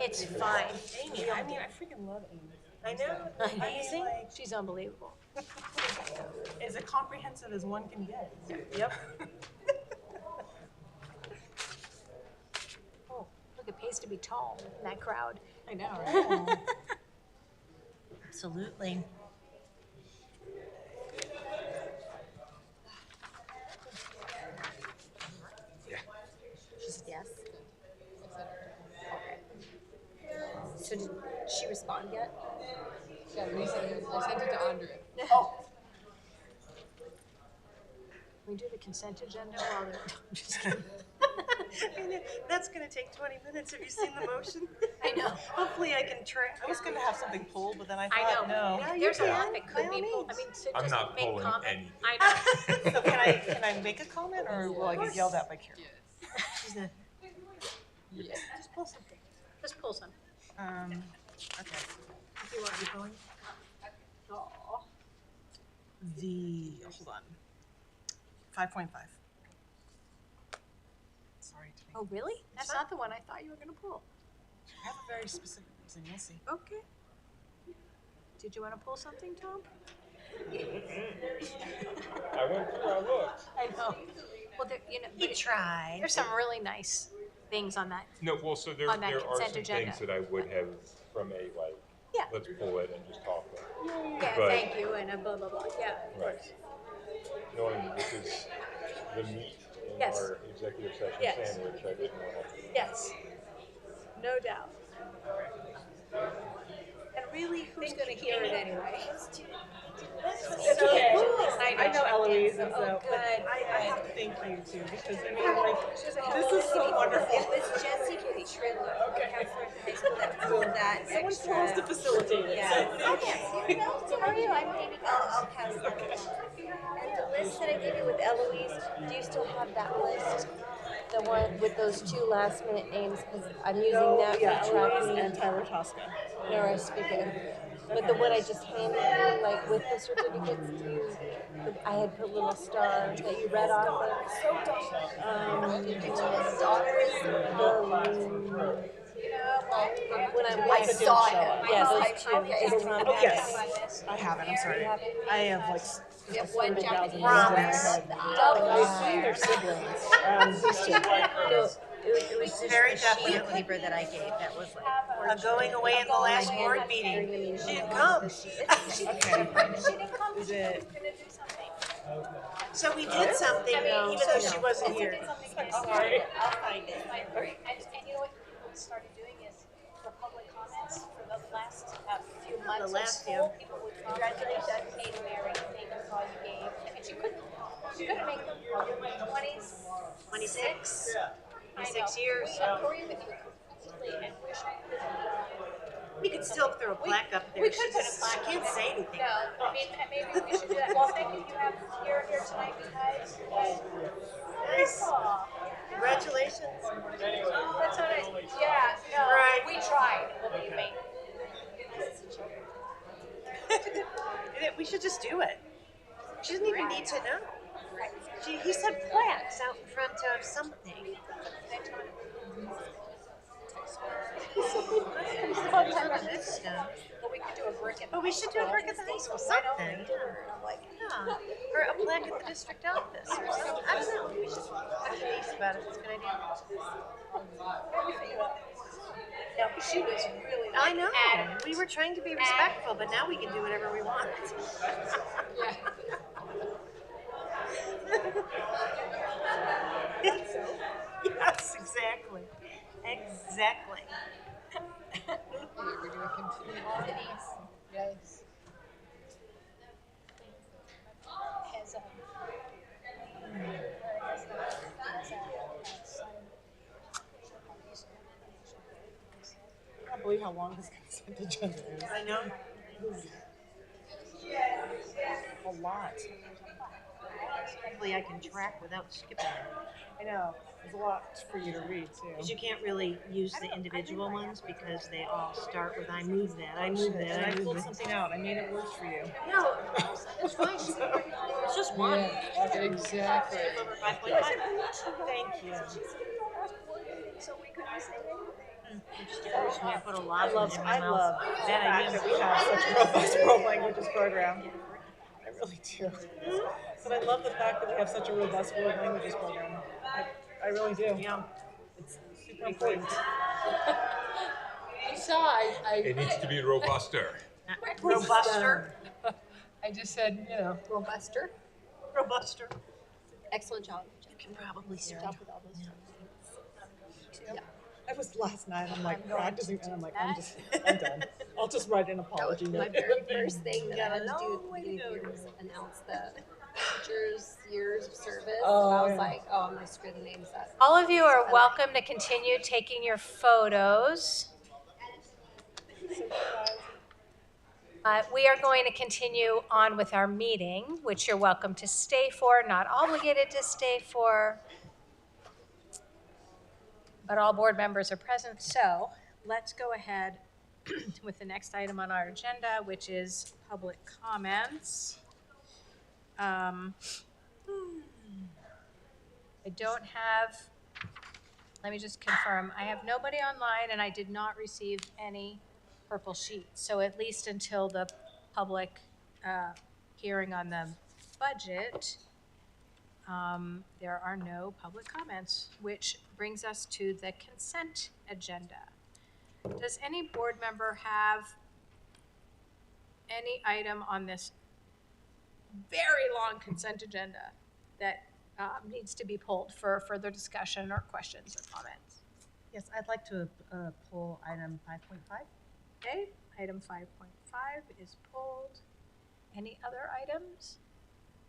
[SPEAKER 1] It's fine.
[SPEAKER 7] Amy, I mean, I freaking love Amy.
[SPEAKER 4] I know.
[SPEAKER 1] Amazing. She's unbelievable.
[SPEAKER 7] As comprehensive as one can get.
[SPEAKER 1] Yep. Oh, look, it pays to be tall in that crowd.
[SPEAKER 7] I know, right?
[SPEAKER 4] Absolutely.
[SPEAKER 9] She said yes. Okay. So did she respond yet?
[SPEAKER 3] Yeah, I sent it to Andrea.
[SPEAKER 1] Oh. We do the consent agenda while they're, I'm just kidding.
[SPEAKER 4] I know. That's going to take 20 minutes. Have you seen the motion?
[SPEAKER 1] I know.
[SPEAKER 4] Hopefully I can track.
[SPEAKER 7] I was going to have something pulled, but then I
[SPEAKER 1] I
[SPEAKER 7] thought,
[SPEAKER 1] know.
[SPEAKER 7] no.
[SPEAKER 1] There's a
[SPEAKER 4] can,
[SPEAKER 1] lot that could
[SPEAKER 4] by all
[SPEAKER 1] be pulled. I
[SPEAKER 4] means.
[SPEAKER 1] mean, so
[SPEAKER 6] I'm
[SPEAKER 1] just
[SPEAKER 6] not
[SPEAKER 1] make
[SPEAKER 6] pulling
[SPEAKER 1] comment.
[SPEAKER 6] any.
[SPEAKER 1] I know.
[SPEAKER 7] So can I make a comment, or will I get yelled at by Karen?
[SPEAKER 4] She's a,
[SPEAKER 3] Yes.
[SPEAKER 1] Just pull something. Just pull something.
[SPEAKER 7] Okay.
[SPEAKER 1] If you want.
[SPEAKER 4] keep going.
[SPEAKER 1] Aw.
[SPEAKER 7] Hold on. 5.5. Sorry.
[SPEAKER 1] Oh, really? That's not the one I thought you were gonna pull.
[SPEAKER 7] I have a very specific reason, you'll see.
[SPEAKER 1] Okay. Did you wanna pull something, Tom?
[SPEAKER 6] I went through, I looked.
[SPEAKER 1] I know. Well, there, you know,
[SPEAKER 4] He
[SPEAKER 1] but
[SPEAKER 4] tried.
[SPEAKER 1] there's some really nice things on that.
[SPEAKER 6] No, well, so there
[SPEAKER 1] On that
[SPEAKER 6] are some
[SPEAKER 1] consent agenda.
[SPEAKER 6] things that I would have from a, like,
[SPEAKER 1] Yeah.
[SPEAKER 6] let's pull it and just talk about it.
[SPEAKER 1] Yeah,
[SPEAKER 6] But-
[SPEAKER 1] thank you, and blah, blah, blah, yeah.
[SPEAKER 6] Right. Knowing that this is the meat in
[SPEAKER 1] Yes.
[SPEAKER 6] our executive session
[SPEAKER 1] Yes.
[SPEAKER 6] sandwich, I didn't want to.
[SPEAKER 1] Yes, no doubt. And really, who's gonna hear it anyway?
[SPEAKER 7] It's okay. I know Eloise, and
[SPEAKER 1] Oh,
[SPEAKER 7] so, but
[SPEAKER 1] good.
[SPEAKER 7] I have to thank you too, because I mean, like, this is so wonderful.
[SPEAKER 9] It was Jesse Triller. Okay. High school that pulled that
[SPEAKER 7] Someone
[SPEAKER 9] extra.
[SPEAKER 7] supposed to facilitate it.
[SPEAKER 9] Yeah.
[SPEAKER 7] So.
[SPEAKER 9] How are you? I'm Amy. I'll pass that along. And the list that I gave you with Eloise, do you still have that list? The one with those two last minute names, because I'm using that
[SPEAKER 7] Yeah,
[SPEAKER 9] for
[SPEAKER 7] Eloise
[SPEAKER 9] tracking.
[SPEAKER 7] and Tyler Tosca.
[SPEAKER 9] No, I speak of. But the one I just handed you, like with the certificates, I had put a little star that you read off of. When I saw it. Yeah, those two. Is Tom
[SPEAKER 7] Oh,
[SPEAKER 9] have
[SPEAKER 7] yes. I have it, I'm sorry. I have like
[SPEAKER 9] Yep, one
[SPEAKER 7] 30,000
[SPEAKER 9] Japanese.
[SPEAKER 7] names in my head. I assume they're siblings.
[SPEAKER 9] These two. No, it was just
[SPEAKER 4] Very
[SPEAKER 9] the sheet
[SPEAKER 4] definitely.
[SPEAKER 9] of paper that I gave that was like.
[SPEAKER 4] A going away in the last
[SPEAKER 9] I
[SPEAKER 4] board
[SPEAKER 9] had
[SPEAKER 4] meeting.
[SPEAKER 9] during the meeting.
[SPEAKER 4] She didn't come.
[SPEAKER 1] She didn't come,
[SPEAKER 7] Is
[SPEAKER 1] she
[SPEAKER 7] it?
[SPEAKER 1] was gonna do something.
[SPEAKER 4] So we did something, even though she wasn't here.
[SPEAKER 7] Sorry.
[SPEAKER 4] I'll find it.
[SPEAKER 1] And you know what we started doing is for public comments for the last few months of
[SPEAKER 4] last
[SPEAKER 1] school, people would congratulate that Kate Mary, thank you for all you gave. I mean, she couldn't make them 20s.
[SPEAKER 4] 26.
[SPEAKER 1] I know.
[SPEAKER 4] 26 years.
[SPEAKER 1] We agree with you completely and wish we could.
[SPEAKER 4] We could still throw a plaque up there.
[SPEAKER 1] we could put a
[SPEAKER 4] She
[SPEAKER 1] plaque
[SPEAKER 4] can't
[SPEAKER 1] up there.
[SPEAKER 4] say anything.
[SPEAKER 1] No, I mean, maybe we should do that. Well, thank you. You're here tonight because.
[SPEAKER 4] Nice. Congratulations.
[SPEAKER 1] That's what yeah, no,
[SPEAKER 4] Right.
[SPEAKER 1] we tried, believe me.
[SPEAKER 4] We should just do it. She doesn't even need to know. He said plaques out in front of something. This stuff.
[SPEAKER 1] But we could do a brick at
[SPEAKER 4] But we should do a brick at the high school, something. Yeah. Or a plaque at the district office or something. I don't know. We should talk to Denise about it. It's a good idea.
[SPEAKER 1] No, she was really.
[SPEAKER 4] I know.
[SPEAKER 1] adamant.
[SPEAKER 4] We were trying to be respectful, but now we can do whatever we want.
[SPEAKER 1] Yeah.
[SPEAKER 4] Yes, exactly. Exactly.
[SPEAKER 3] We're gonna continue. Yes.
[SPEAKER 1] Has,
[SPEAKER 10] I can't believe how long this consent agenda is.
[SPEAKER 4] I know.
[SPEAKER 10] A lot.
[SPEAKER 4] Hopefully I can track without skipping it.
[SPEAKER 10] I know. There's a lot for you to read too.
[SPEAKER 4] Because you can't really use the individual ones because they all start with I move that, I move that,
[SPEAKER 10] And
[SPEAKER 4] I
[SPEAKER 10] I
[SPEAKER 4] move
[SPEAKER 10] pulled
[SPEAKER 4] that.
[SPEAKER 10] something out. I made it work for you.
[SPEAKER 4] No, it's fine. It's just one.
[SPEAKER 3] Yeah, exactly.
[SPEAKER 4] Over 5.5.
[SPEAKER 10] Thank you.
[SPEAKER 1] so we couldn't say anything.
[SPEAKER 4] I put a lot of it in my
[SPEAKER 10] I
[SPEAKER 4] mouth.
[SPEAKER 10] love the
[SPEAKER 4] Bad
[SPEAKER 10] fact
[SPEAKER 4] idea.
[SPEAKER 10] that we have such a robust world languages program. I really do. But I love the fact that we have such a robust world languages program. I really do.
[SPEAKER 4] Yeah.
[SPEAKER 10] It's super important.
[SPEAKER 3] So I
[SPEAKER 11] It needs to be robuster.
[SPEAKER 4] Robuster.
[SPEAKER 3] I just said, you know,
[SPEAKER 9] Robuster.
[SPEAKER 4] Robuster.
[SPEAKER 9] Excellent job.
[SPEAKER 4] You can probably
[SPEAKER 9] Good
[SPEAKER 4] start.
[SPEAKER 9] job with all those. Yeah.
[SPEAKER 10] I was last night, I'm like practicing, and I'm like, I'm done. I'll just write an
[SPEAKER 9] That
[SPEAKER 10] apology
[SPEAKER 9] was my
[SPEAKER 10] note.
[SPEAKER 9] very first thing that I had to
[SPEAKER 4] got a
[SPEAKER 9] do at
[SPEAKER 4] long
[SPEAKER 9] the
[SPEAKER 4] way to
[SPEAKER 9] beginning of the
[SPEAKER 4] go.
[SPEAKER 9] year was announce the teachers' years of service.
[SPEAKER 10] Oh,
[SPEAKER 9] and I was
[SPEAKER 10] yeah.
[SPEAKER 9] like, oh, I'm gonna screw the names up.
[SPEAKER 1] All of you are welcome to continue taking your photos. We are going to continue on with our meeting, which you're welcome to stay for, not obligated to stay for. But all board members are present, so let's go ahead with the next item on our agenda, which is public comments. I don't have, let me just confirm, I have nobody online and I did not receive any purple sheets. So at least until the public hearing on the budget, there are no public comments, which brings us to the consent agenda. Does any board member have any item on this very long consent agenda that needs to be pulled for further discussion or questions or comments?
[SPEAKER 12] Yes, I'd like to pull item 5.5.
[SPEAKER 1] Okay, item 5.5 is pulled. Any other items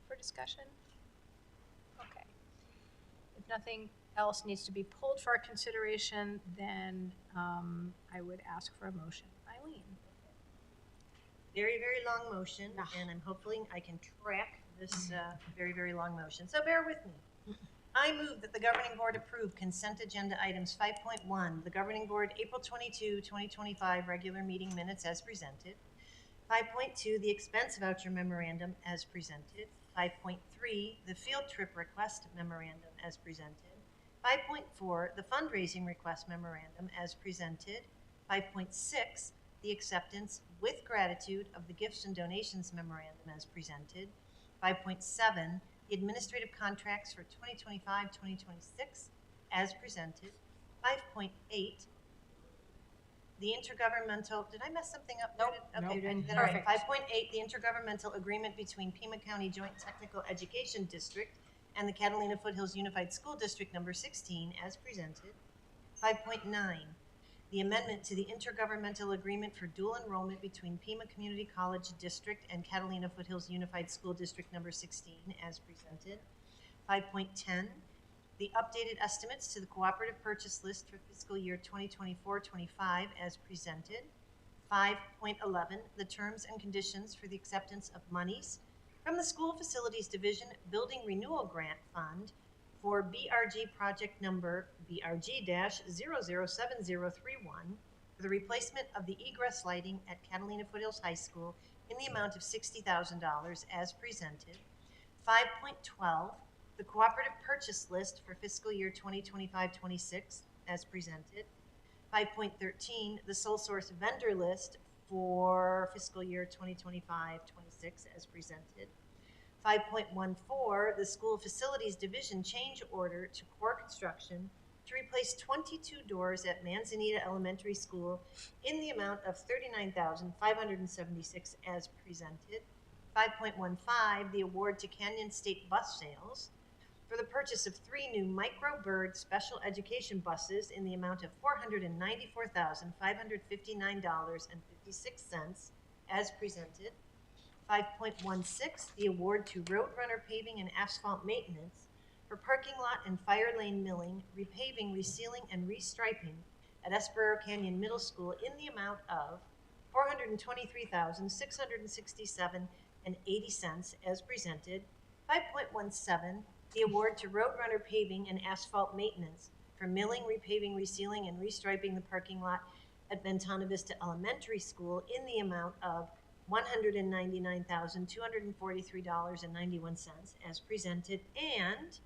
[SPEAKER 1] for discussion? Okay. If nothing else needs to be pulled for our consideration, then I would ask for a motion. Eileen?
[SPEAKER 4] Very, very long motion, and I'm hoping I can track this very, very long motion. So bear with me. I move that the governing board approve consent agenda items 5.1, the governing board April 22, 2025 regular meeting minutes as presented. 5.2, the expense voucher memorandum as presented. 5.3, the field trip request memorandum as presented. 5.4, the fundraising request memorandum as presented. 5.6, the acceptance with gratitude of the gifts and donations memorandum as presented. 5.7, the administrative contracts for 2025-2026 as presented. 5.8, the intergovernmental, did I mess something up?
[SPEAKER 1] Nope.
[SPEAKER 4] Okay,
[SPEAKER 1] Nope.
[SPEAKER 4] then all right.
[SPEAKER 1] Perfect.
[SPEAKER 4] 5.8, the intergovernmental agreement between Pima County Joint Technical Education District and the Catalina Foothills Unified School District number 16 as presented. 5.9, the amendment to the intergovernmental agreement for dual enrollment between Pima Community College District and Catalina Foothills Unified School District number 16 as presented. 5.10, the updated estimates to the cooperative purchase list for fiscal year 2024-25 as presented. 5.11, the terms and conditions for the acceptance of monies from the School Facilities Division Building Renewal Grant Fund for BRG project number BRG-007031 for the replacement of the egress lighting at Catalina Foothills High School in the amount of $60,000 as presented. 5.12, the cooperative purchase list for fiscal year 2025-26 as presented. 5.13, the sole source vendor list for fiscal year 2025-26 as presented. 5.14, the School Facilities Division change order to Core Construction to replace 22 doors at Manzanita Elementary School in the amount of $39,576 as presented. 5.15, the award to Canyon State Bus Sales for the purchase of 3 new Microbird special education buses in the amount of $494,559.56 as presented. 5.16, the award to Roadrunner Paving and Asphalt Maintenance for parking lot and fire lane milling, repaving, resealing, and restriping at Esperero Canyon Middle School in the amount of $423,667.80 as presented. 5.17, the award to Roadrunner Paving and Asphalt Maintenance for milling, repaving, resealing, and restriping the parking lot at Ventana Vista Elementary School in the amount of $199,243.91 as presented. And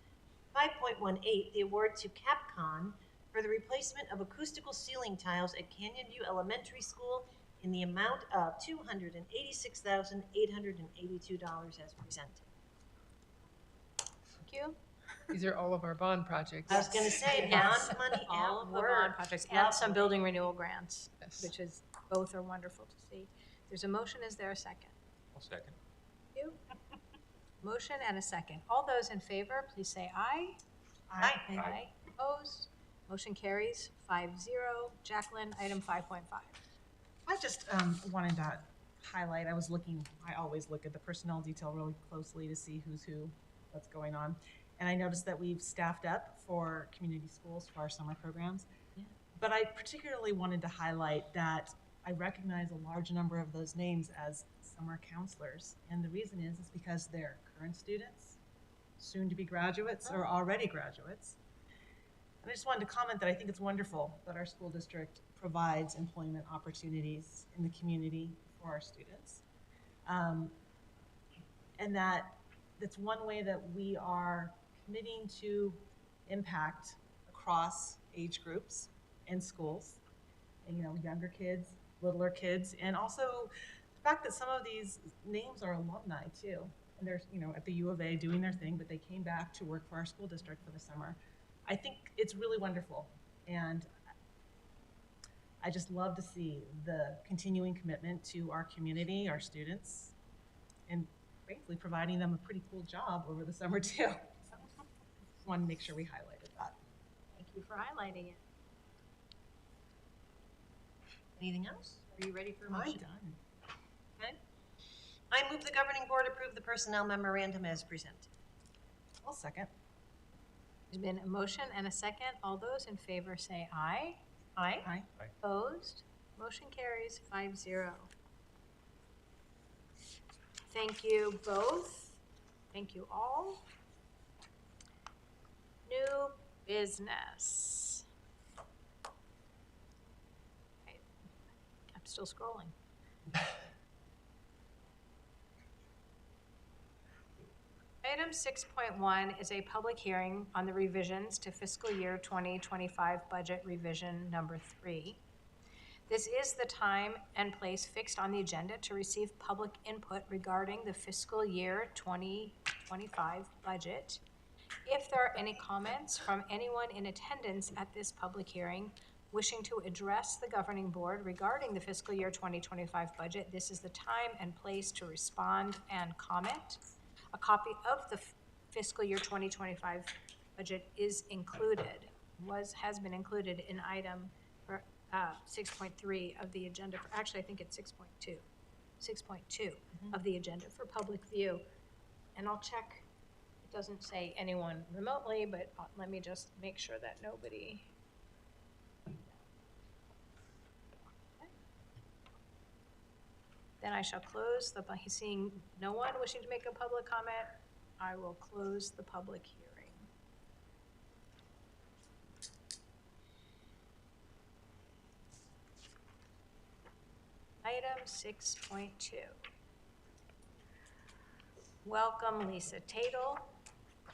[SPEAKER 4] 5.18, the award to Capcon for the replacement of acoustical ceiling tiles at Canyon View Elementary School in the amount of $286,882 as presented.
[SPEAKER 1] Thank you.
[SPEAKER 3] These are all of our bond projects.
[SPEAKER 4] I was gonna say,
[SPEAKER 1] Yes.
[SPEAKER 4] bond money
[SPEAKER 1] All
[SPEAKER 4] at
[SPEAKER 1] of the bond
[SPEAKER 4] work.
[SPEAKER 1] projects and some
[SPEAKER 4] Lovely.
[SPEAKER 1] building renewal grants,
[SPEAKER 3] Yes.
[SPEAKER 1] which is, both are wonderful to see. There's a motion, is there a second?
[SPEAKER 6] I'll second.
[SPEAKER 1] Thank you. Motion and a second. All those in favor, please say aye.
[SPEAKER 4] Aye.
[SPEAKER 1] Aye. Opposed? Motion carries 5-0. Jacqueline, item 5.5.
[SPEAKER 10] I just wanted to highlight, I always look at the personnel detail really closely to see who's who, what's going on. And I noticed that we've staffed up for community schools for our summer programs.
[SPEAKER 1] Yeah.
[SPEAKER 10] But I particularly wanted to highlight that I recognize a large number of those names as summer counselors. And the reason is because they're current students, soon to be graduates, or already graduates. And I just wanted to comment that I think it's wonderful that our school district provides employment opportunities in the community for our students. And that's one way that we are committing to impact across age groups and schools, and, younger kids, littler kids, and also the fact that some of these names are alumni too. And they're, at the U of A doing their thing, but they came back to work for our school district for the summer. I think it's really wonderful. And I just love to see the continuing commitment to our community, our students, and frankly, providing them a pretty cool job over the summer too. So, just wanted to make sure we highlighted that.
[SPEAKER 1] Thank you for highlighting it.
[SPEAKER 4] Anything else? Are you ready for a motion?
[SPEAKER 10] done.
[SPEAKER 4] Okay. I move the governing board approve the personnel memorandum as presented.
[SPEAKER 10] I'll second.
[SPEAKER 1] There's been a motion and a second. All those in favor say aye.
[SPEAKER 4] Aye.
[SPEAKER 10] Aye.
[SPEAKER 1] Opposed? Motion carries 5-0. Thank you both. Thank you all. New business. Okay. I'm still scrolling. Item 6.1 is a public hearing on the revisions to fiscal year 2025 budget revision number 3. This is the time and place fixed on the agenda to receive public input regarding the fiscal year 2025 budget. If there are any comments from anyone in attendance at this public hearing wishing to address the governing board regarding the fiscal year 2025 budget, this is the time and place to respond and comment. A copy of the fiscal year 2025 budget is included, has been included in item 6.3 of the agenda. Actually, I think it's 6.2. 6.2 of the agenda for public view. And I'll check, it doesn't say anyone remotely, but let me just make sure that nobody. then I shall close the, seeing no one wishing to make a public comment, I will close the public hearing. Item 6.2. Welcome Lisa Tatel,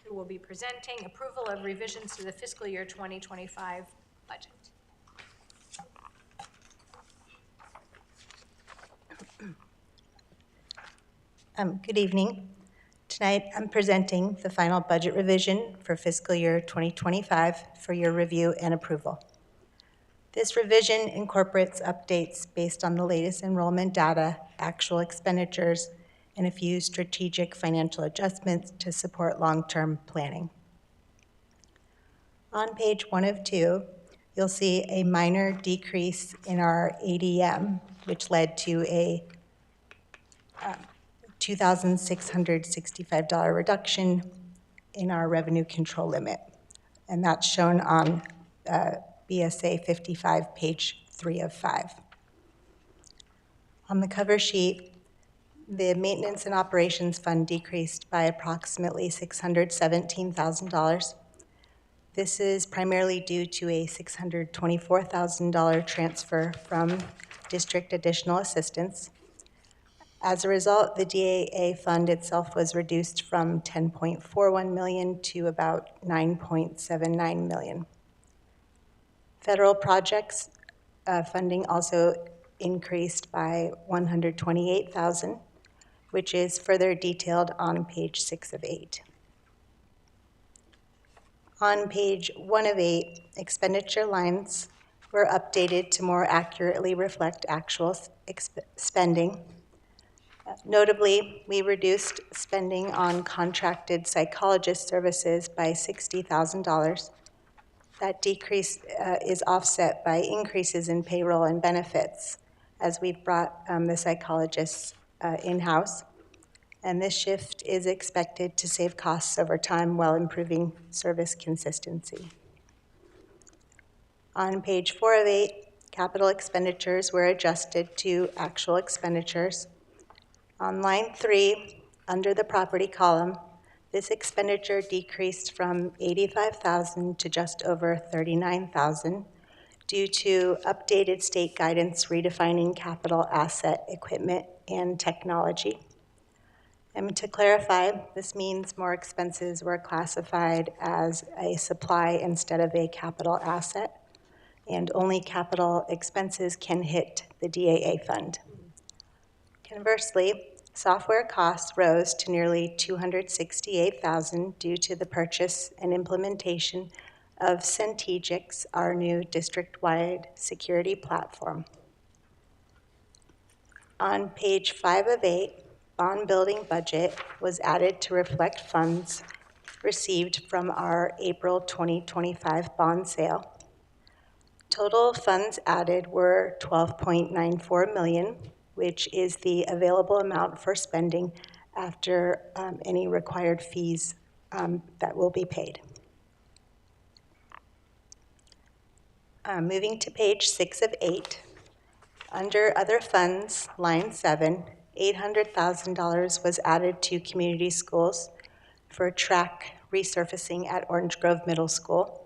[SPEAKER 1] who will be presenting approval of revisions to the fiscal year 2025 budget.
[SPEAKER 11] Good evening. Tonight, I'm presenting the final budget revision for fiscal year 2025 for your review and approval. This revision incorporates updates based on the latest enrollment data, actual expenditures, and a few strategic financial adjustments to support long-term planning. On page 1 of 2, you'll see a minor decrease in our ADM, which led to a $2,665 reduction in our revenue control limit. And that's shown on BSA 55, page 3 of 5. On the cover sheet, the maintenance and operations fund decreased by approximately $617,000. This is primarily due to a $624,000 transfer from district additional assistance. As a result, the DAA fund itself was reduced from $10.41 million to about $9.79 million. Federal projects funding also increased by $128,000, which is further detailed on page 6 of 8. On page 1 of 8, expenditure lines were updated to more accurately reflect actual spending. Notably, we reduced spending on contracted psychologist services by $60,000. That decrease is offset by increases in payroll and benefits as we've brought the psychologists in-house. And this shift is expected to save costs over time while improving service consistency. On page 4 of 8, capital expenditures were adjusted to actual expenditures. On line 3, under the property column, this expenditure decreased from $85,000 to just over $39,000 due to updated state guidance redefining capital asset equipment and technology. And to clarify, this means more expenses were classified as a supply instead of a capital asset, and only capital expenses can hit the DAA fund. Conversely, software costs rose to nearly $268,000 due to the purchase and implementation of Centegix, our new district-wide security platform. On page 5 of 8, bond building budget was added to reflect funds received from our April 2025 bond sale. Total funds added were $12.94 million, which is the available amount for spending after any required fees that will be paid. Moving to page 6 of 8, under other funds, line 7, $800,000 was added to community schools for track resurfacing at Orange Grove Middle School.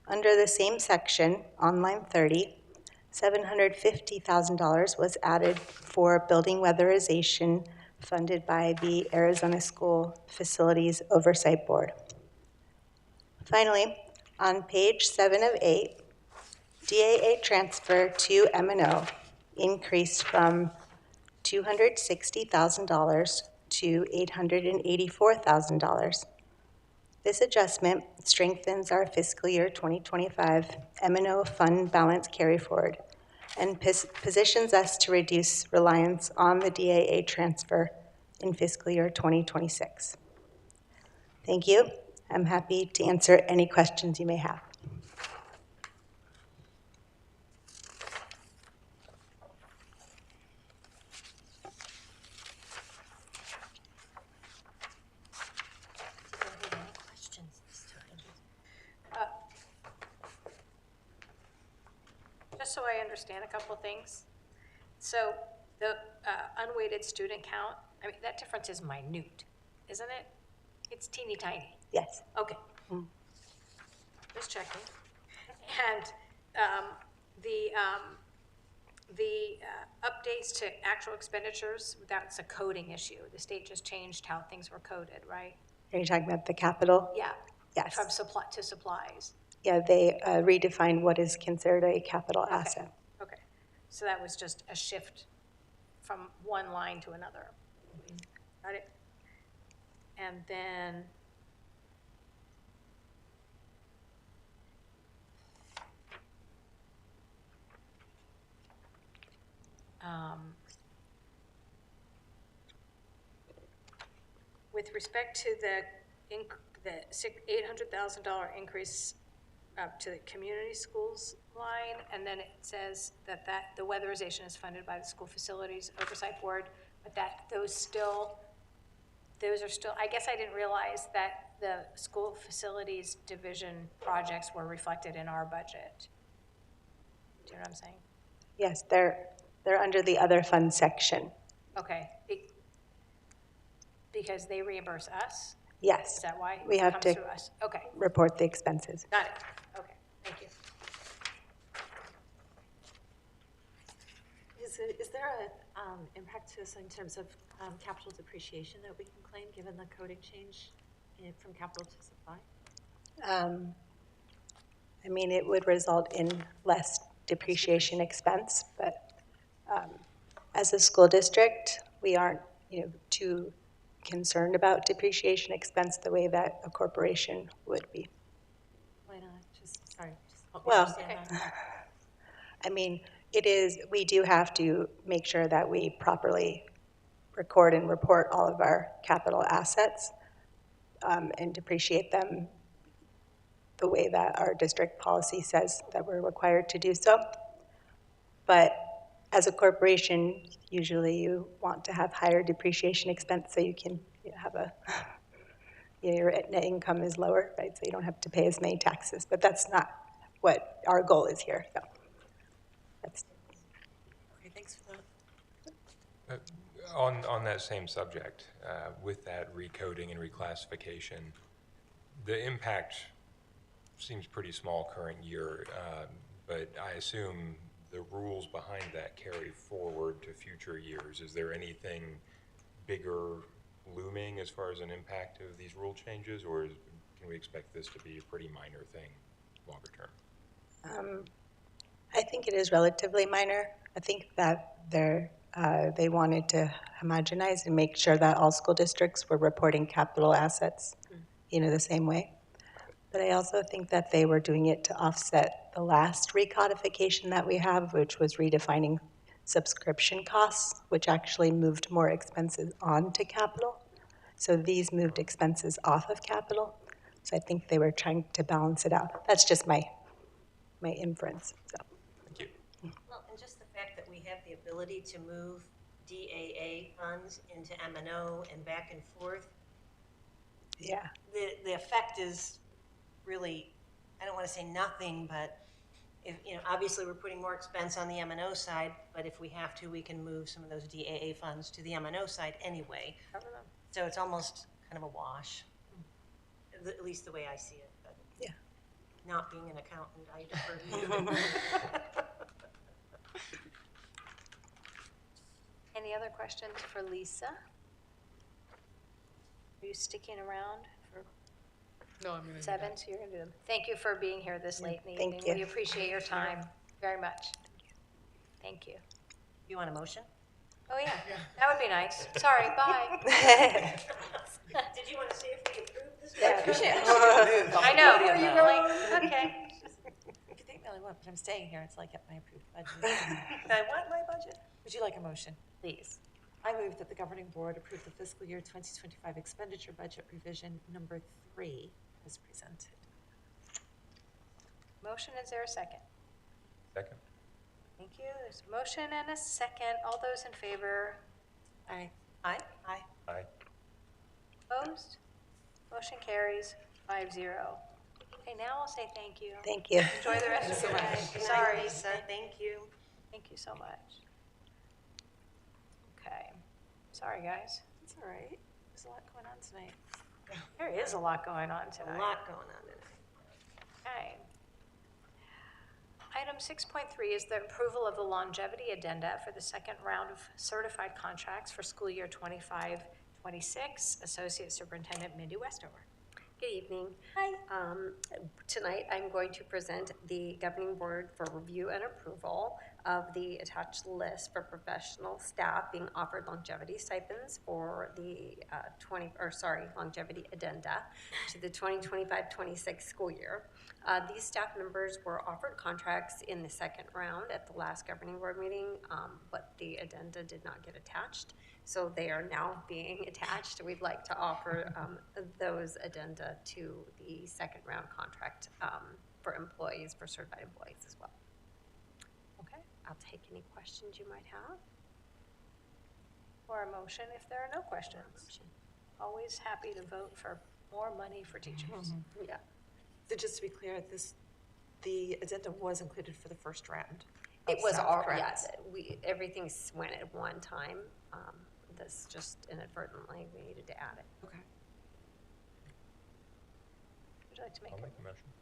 [SPEAKER 11] Under the same section, on line 30, $750,000 was added for building weatherization funded by the Arizona School Facilities Oversight Board. Finally, on page 7 of 8, DAA transfer to M&O increased from $260,000 to $884,000. This adjustment strengthens our fiscal year 2025 M&O fund balance carry forward and positions us to reduce reliance on the DAA transfer in fiscal year 2026. Thank you. I'm happy to answer any questions you may have.
[SPEAKER 1] Just so I understand a couple things. So the unweighted student count, I mean, that difference is minute, isn't it? It's teeny tiny.
[SPEAKER 11] Yes.
[SPEAKER 1] Okay. Just checking. And the updates to actual expenditures, that's a coding issue. The state just changed how things were coded, right?
[SPEAKER 11] Are you talking about the capital?
[SPEAKER 1] Yeah.
[SPEAKER 11] Yes.
[SPEAKER 1] From supply to supplies.
[SPEAKER 11] Yeah, they redefined what is considered a capital asset.
[SPEAKER 1] Okay. So that was just a shift from one line to another. Got it? And then with respect to the $800,000 increase up to the community schools line, and then it says that the weatherization is funded by the School Facilities Oversight Board, but those are still, I guess I didn't realize that the school facilities division projects were reflected in our budget. Do you know what I'm saying?
[SPEAKER 11] Yes, they're under the other fund section.
[SPEAKER 1] Okay, because they reimburse us?
[SPEAKER 11] Yes.
[SPEAKER 1] Is that why?
[SPEAKER 11] We have
[SPEAKER 1] It
[SPEAKER 11] to
[SPEAKER 1] comes through us? Okay,
[SPEAKER 11] report the expenses.
[SPEAKER 1] got it. Okay, thank you.
[SPEAKER 2] Is there a impact to us in terms of capital depreciation that we can claim, given the coding change from capital to supply?
[SPEAKER 11] I mean, it would result in less depreciation expense, but as a school district, we aren't, too concerned about depreciation expense the way that a corporation would be.
[SPEAKER 2] Why not? Just help me
[SPEAKER 11] Well,
[SPEAKER 2] understand that.
[SPEAKER 11] I mean, we do have to make sure that we properly record and report all of our capital assets and depreciate them the way that our district policy says that we're required to do so. But as a corporation, usually you want to have higher depreciation expense so you can have your net income is lower, right? So you don't have to pay as many taxes. But that's not what our goal is here. So that's.
[SPEAKER 2] Okay, thanks for that.
[SPEAKER 13] On that same subject, with that recoding and reclassification, the impact seems pretty small current year, but I assume the rules behind that carry forward to future years. Is there anything bigger looming as far as an impact of these rule changes, or can we expect this to be a pretty minor thing longer term?
[SPEAKER 11] I think it is relatively minor. I think that they wanted to homogenize and make sure that all school districts were reporting capital assets, the same way. But I also think that they were doing it to offset the last recodification that we have, which was redefining subscription costs, which actually moved more expenses onto capital. So these moved expenses off of capital. So I think they were trying to balance it out. That's just my inference. So.
[SPEAKER 13] Thank you.
[SPEAKER 4] Well, and just the fact that we have the ability to move DAA funds into M&O and back and forth.
[SPEAKER 11] Yeah.
[SPEAKER 4] The effect is really, I don't want to say nothing, but if, obviously we're putting more expense on the M&O side, but if we have to, we can move some of those DAA funds to the M&O side anyway. So it's almost kind of a wash, at least the way I see it. But
[SPEAKER 11] yeah.
[SPEAKER 4] Not being an accountant, I defer to you.
[SPEAKER 1] Any other questions for Lisa? Are you sticking around for
[SPEAKER 3] No, I'm going to.
[SPEAKER 1] 7? So you're going to do them. Thank you for being here this late in the
[SPEAKER 11] Thank
[SPEAKER 1] evening.
[SPEAKER 11] you.
[SPEAKER 1] We appreciate your time very much. Thank you.
[SPEAKER 4] You want a motion?
[SPEAKER 1] Oh, yeah, that would be nice. Sorry, bye.
[SPEAKER 4] Did you want to see if we approve this?
[SPEAKER 1] I know. Are you really? Okay.
[SPEAKER 2] You can take me all you want, but I'm staying here until I get my approved budget.
[SPEAKER 4] I want my budget.
[SPEAKER 2] Would you like a motion?
[SPEAKER 1] Please.
[SPEAKER 2] I move that the governing board approve the fiscal year 2025 expenditure budget revision number 3 as presented.
[SPEAKER 1] Motion, is there a second?
[SPEAKER 13] Second.
[SPEAKER 1] Thank you. There's a motion and a second. All those in favor?
[SPEAKER 2] Aye.
[SPEAKER 4] Aye?
[SPEAKER 2] Aye.
[SPEAKER 13] Aye.
[SPEAKER 1] Opposed? Motion carries 5-0. Okay, now I'll say thank you.
[SPEAKER 11] Thank you.
[SPEAKER 1] Enjoy the rest of your day.
[SPEAKER 4] Good night,
[SPEAKER 1] Sorry.
[SPEAKER 4] Lisa. Thank you.
[SPEAKER 1] Thank you so much. Okay. Sorry, guys.
[SPEAKER 8] It's all right. There's a lot going on tonight.
[SPEAKER 1] There is a lot going on
[SPEAKER 4] A
[SPEAKER 1] tonight.
[SPEAKER 4] lot going on tonight.
[SPEAKER 1] Okay. Item 6.3 is the approval of the longevity addenda for the second round of certified contracts for school year 25-26. Associate Superintendent Mindy Westover.
[SPEAKER 14] Good evening. Hi. Tonight, I'm going to present the governing board for review and approval of the attached list for professional staff being offered longevity stipends for the longevity addenda to the 2025-26 school year. These staff members were offered contracts in the second round at the last governing board meeting, but the addenda did not get attached. So they are now being attached. We'd like to offer those addenda to the second round contract for employees, for certified employees as well.
[SPEAKER 1] Okay.
[SPEAKER 14] I'll take any questions you might have.
[SPEAKER 1] Or a motion if there are no questions. Always happy to vote for more money for teachers.
[SPEAKER 14] Yeah.
[SPEAKER 8] So just to be clear, the addenda was included for the first round. of
[SPEAKER 14] It was
[SPEAKER 8] staff,
[SPEAKER 14] all,
[SPEAKER 8] correct?
[SPEAKER 14] yes, everything went at one time. This just inadvertently, we needed to add it.
[SPEAKER 8] Okay.
[SPEAKER 1] Would you like to make
[SPEAKER 13] I'll
[SPEAKER 1] a
[SPEAKER 13] make the motion.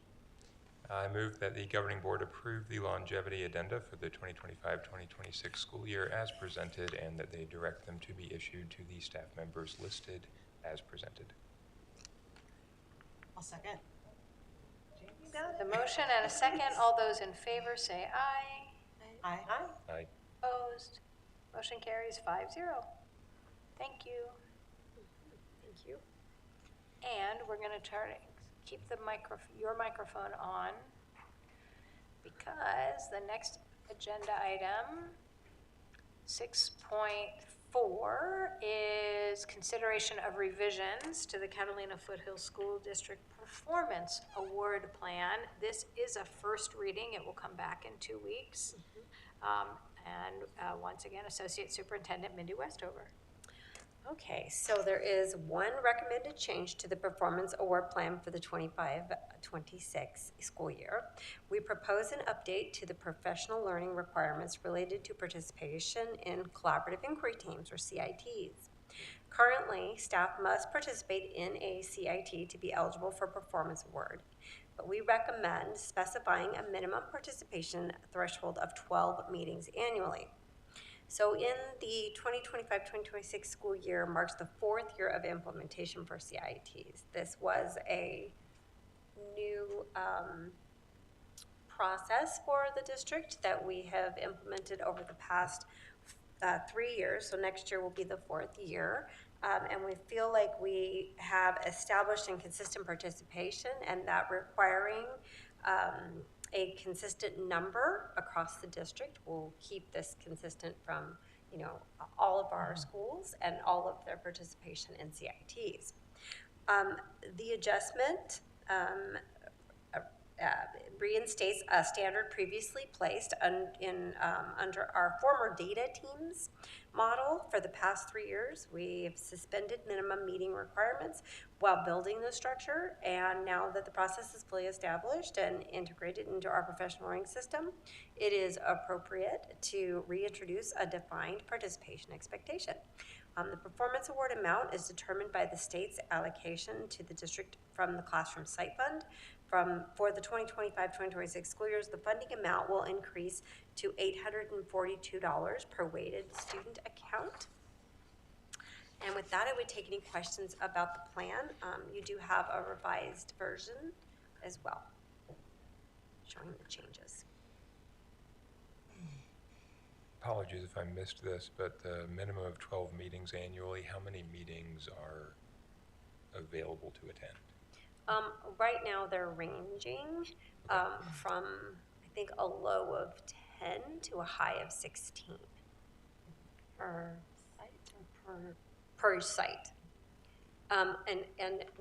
[SPEAKER 13] I move that the governing board approve the longevity addenda for the 2025-2026 school year as presented, and that they direct them to be issued to the staff members listed as presented.
[SPEAKER 10] I'll second.
[SPEAKER 4] You got it.
[SPEAKER 1] The motion and a second. All those in favor say aye.
[SPEAKER 10] Aye.
[SPEAKER 4] Aye.
[SPEAKER 13] Aye.
[SPEAKER 1] Opposed? Motion carries 5-0. Thank you.
[SPEAKER 14] Thank you.
[SPEAKER 1] And we're going to try to keep the your microphone on, because the next agenda item, 6.4, is consideration of revisions to the Catalina Foothills School District Performance Award Plan. This is a first reading. It will come back in 2 weeks. Once again, Associate Superintendent Mindy Westover.
[SPEAKER 14] Okay, so there is one recommended change to the performance award plan for the 25-26 school year. We propose an update to the professional learning requirements related to participation in collaborative inquiry teams, or CITs. Currently, staff must participate in a CIT to be eligible for performance award, but we recommend specifying a minimum participation threshold of 12 meetings annually. So in the 2025-2026 school year marks the 4th year of implementation for CITs. This was a new process for the district that we have implemented over the past 3 years. So next year will be the 4th year. And we feel like we have established and consistent participation, and that requiring a consistent number across the district will keep this consistent from, all of our schools and all of their participation in CITs. The adjustment reinstates a standard previously placed under our former data teams model. For the past 3 years, we have suspended minimum meeting requirements while building the structure, and now that the process is fully established and integrated into our professional learning system, it is appropriate to reintroduce a defined participation expectation. The performance award amount is determined by the state's allocation to the district from the Classroom Site Fund. For the 2025-2026 school years, the funding amount will increase to $842 per weighted student account. And with that, I would take any questions about the plan. You do have a revised version as well, showing the changes.
[SPEAKER 13] Apologies if I missed this, but the minimum of 12 meetings annually, how many meetings are available to attend?
[SPEAKER 14] Right now, they're ranging from, I think, a low of 10 to a high of 16 per site or per site. And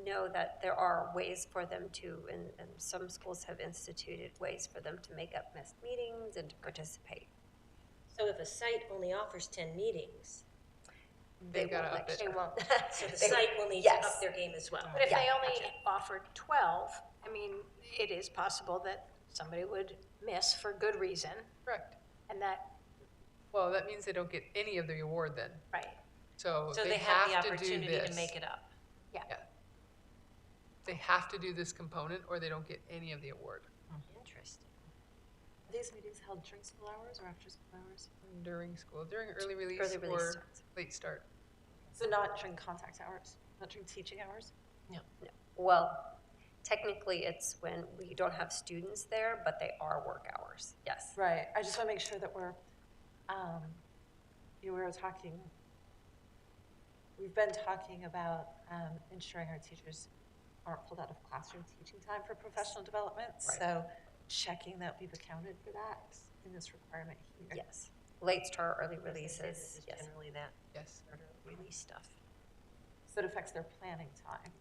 [SPEAKER 14] know that there are ways for them to, and some schools have instituted ways for them to make up missed meetings and to participate.
[SPEAKER 4] So if a site only offers 10 meetings,
[SPEAKER 3] They've got to up it.
[SPEAKER 1] They won't.
[SPEAKER 4] so the site will need
[SPEAKER 14] Yes.
[SPEAKER 4] to up their game as well.
[SPEAKER 1] But if
[SPEAKER 14] Yeah,
[SPEAKER 1] they only
[SPEAKER 14] gotcha.
[SPEAKER 1] offered 12, I mean, it is possible that somebody would miss for good reason,
[SPEAKER 3] Correct.
[SPEAKER 1] and that
[SPEAKER 3] Well, that means they don't get any of the award then.
[SPEAKER 14] Right.
[SPEAKER 3] So
[SPEAKER 4] So
[SPEAKER 3] they
[SPEAKER 4] have the
[SPEAKER 3] have to do
[SPEAKER 4] opportunity to
[SPEAKER 3] this.
[SPEAKER 4] make it up.
[SPEAKER 14] Yeah.
[SPEAKER 3] They have to do this component or they don't get any of the award.
[SPEAKER 4] Interesting.
[SPEAKER 12] Are these meetings held during school hours or after school hours?
[SPEAKER 3] During school, during early release
[SPEAKER 14] Early release
[SPEAKER 3] or
[SPEAKER 14] starts.
[SPEAKER 3] late start.
[SPEAKER 12] So not during contact hours, not during teaching hours?
[SPEAKER 3] No.
[SPEAKER 14] No. Well, technically, it's when we don't have students there, but they are work hours, yes.
[SPEAKER 12] Right, I just want to make sure that we're, we were talking, we've been talking about ensuring our teachers aren't pulled out of classroom teaching time for professional development.
[SPEAKER 14] Right.
[SPEAKER 12] So checking that we've accounted for that in this requirement here.
[SPEAKER 14] Yes. Late start, early
[SPEAKER 4] This
[SPEAKER 14] releases,
[SPEAKER 4] is
[SPEAKER 14] yes.
[SPEAKER 4] generally that
[SPEAKER 3] Yes.
[SPEAKER 4] sort of release stuff.
[SPEAKER 12] So it affects their planning time.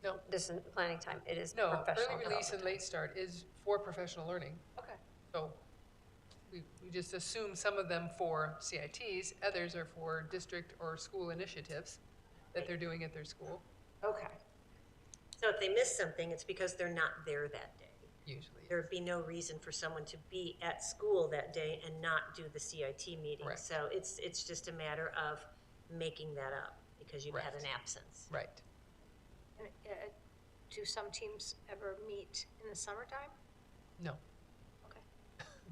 [SPEAKER 3] No,
[SPEAKER 14] This isn't planning time, it is
[SPEAKER 3] no,
[SPEAKER 14] professional
[SPEAKER 3] early release and
[SPEAKER 14] development
[SPEAKER 3] late start is for professional learning.
[SPEAKER 12] Okay.
[SPEAKER 3] So we just assume some of them for CITs, others are for district or school initiatives that they're doing at their school,
[SPEAKER 12] Okay.
[SPEAKER 4] So if they miss something, it's because they're not there that day.
[SPEAKER 3] usually.
[SPEAKER 4] There'd be no reason for someone to be at school that day and not do the CIT meeting.
[SPEAKER 3] Correct.
[SPEAKER 4] So it's just a matter of making that up because you've had
[SPEAKER 3] Correct.
[SPEAKER 4] an absence.
[SPEAKER 3] Right.
[SPEAKER 1] Do some teams ever meet in the summertime?
[SPEAKER 3] No.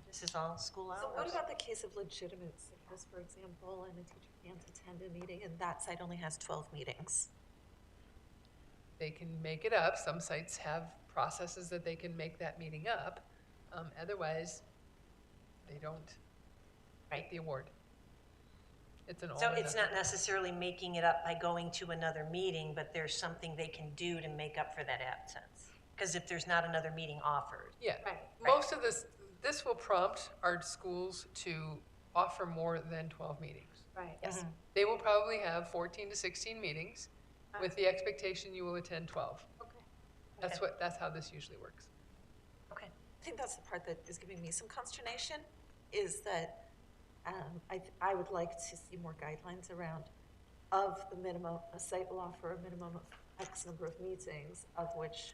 [SPEAKER 4] This is all school hours.
[SPEAKER 12] So what about the case of legitimate sickness, for example, and a teacher can't attend a meeting and that site only has 12 meetings?
[SPEAKER 3] They can make it up. Some sites have processes that they can make that meeting up. Otherwise, they don't make the award. It's an all
[SPEAKER 4] So
[SPEAKER 3] or
[SPEAKER 4] it's
[SPEAKER 3] nothing.
[SPEAKER 4] not necessarily making it up by going to another meeting, but there's something they can do to make up for that absence. Because if there's not another meeting offered.
[SPEAKER 3] Yeah, most of this will prompt our schools to offer more than 12 meetings.
[SPEAKER 1] Right.
[SPEAKER 12] Yes.
[SPEAKER 3] They will probably have 14 to 16 meetings with the expectation you will attend 12.
[SPEAKER 1] Okay.
[SPEAKER 3] That's how this usually works.
[SPEAKER 12] Okay. I think that's the part that is giving me some consternation, is that I would like to see more guidelines around of the minimum, a site will offer a minimum of X number of meetings, of which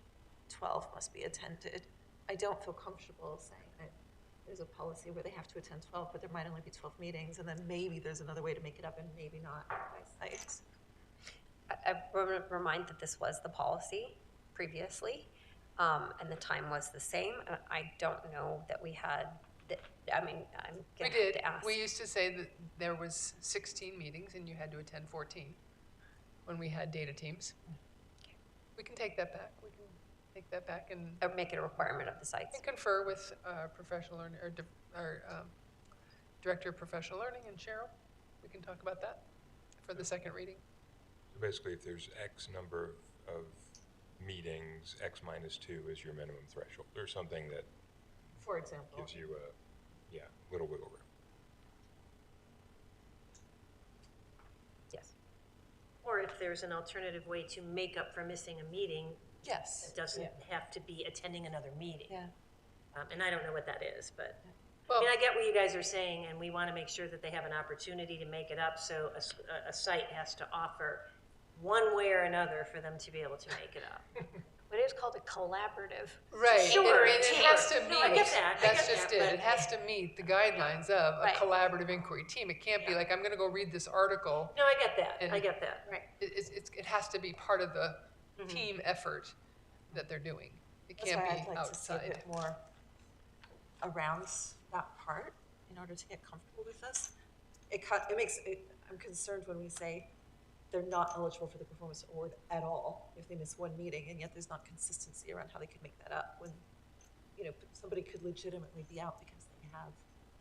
[SPEAKER 12] 12 must be attended. I don't feel comfortable saying that there's a policy where they have to attend 12, but there might only be 12 meetings, and then maybe there's another way to make it up and maybe not by site.
[SPEAKER 14] I remind that this was the policy previously, and the time was the same. I don't know that we had, I'm
[SPEAKER 3] We
[SPEAKER 14] gonna have
[SPEAKER 3] did.
[SPEAKER 14] to ask.
[SPEAKER 3] We used to say that there was 16 meetings and you had to attend 14 when we had data teams. We can take that back. We can take that back and
[SPEAKER 14] Or make it a requirement of the sites.
[SPEAKER 3] confer with professional learning, or Director of Professional Learning and Cheryl. We can talk about that for the second reading.
[SPEAKER 13] So basically, if there's X number of meetings, X minus 2 is your minimum threshold, or something that
[SPEAKER 12] For example.
[SPEAKER 13] gives you a, little wiggle room.
[SPEAKER 14] Yes.
[SPEAKER 4] Or if there's an alternative way to make up for missing a meeting,
[SPEAKER 12] Yes.
[SPEAKER 4] it doesn't have to be attending another meeting.
[SPEAKER 12] Yeah.
[SPEAKER 4] And I don't know what that is, but, I
[SPEAKER 3] Well,
[SPEAKER 4] mean, I get what you guys are saying, and we want to make sure that they have an opportunity to make it up, so a site has to offer one way or another for them to be able to make it up.
[SPEAKER 1] What is called a collaborative.
[SPEAKER 3] right.
[SPEAKER 4] Sure,
[SPEAKER 3] And it has to
[SPEAKER 4] sure.
[SPEAKER 3] meet,
[SPEAKER 4] No, I get that, I
[SPEAKER 3] that's
[SPEAKER 4] get
[SPEAKER 3] just
[SPEAKER 4] that,
[SPEAKER 3] it.
[SPEAKER 4] but-
[SPEAKER 3] It has to meet the guidelines of a
[SPEAKER 1] Right.
[SPEAKER 3] collaborative inquiry team. It can't be like, I'm going to go read this article.
[SPEAKER 4] No, I get that,
[SPEAKER 3] And-
[SPEAKER 4] I get that.
[SPEAKER 1] Right.
[SPEAKER 3] It has to be part of the team effort that they're doing. It
[SPEAKER 12] That's
[SPEAKER 3] can't
[SPEAKER 12] why
[SPEAKER 3] be
[SPEAKER 12] I'd like to see a
[SPEAKER 3] outside.
[SPEAKER 12] bit more around that part in order to get comfortable with this. I'm concerned when we say they're not eligible for the performance award at all if they miss one meeting, and yet there's not consistency around how they could make that up when, somebody could legitimately be out because they have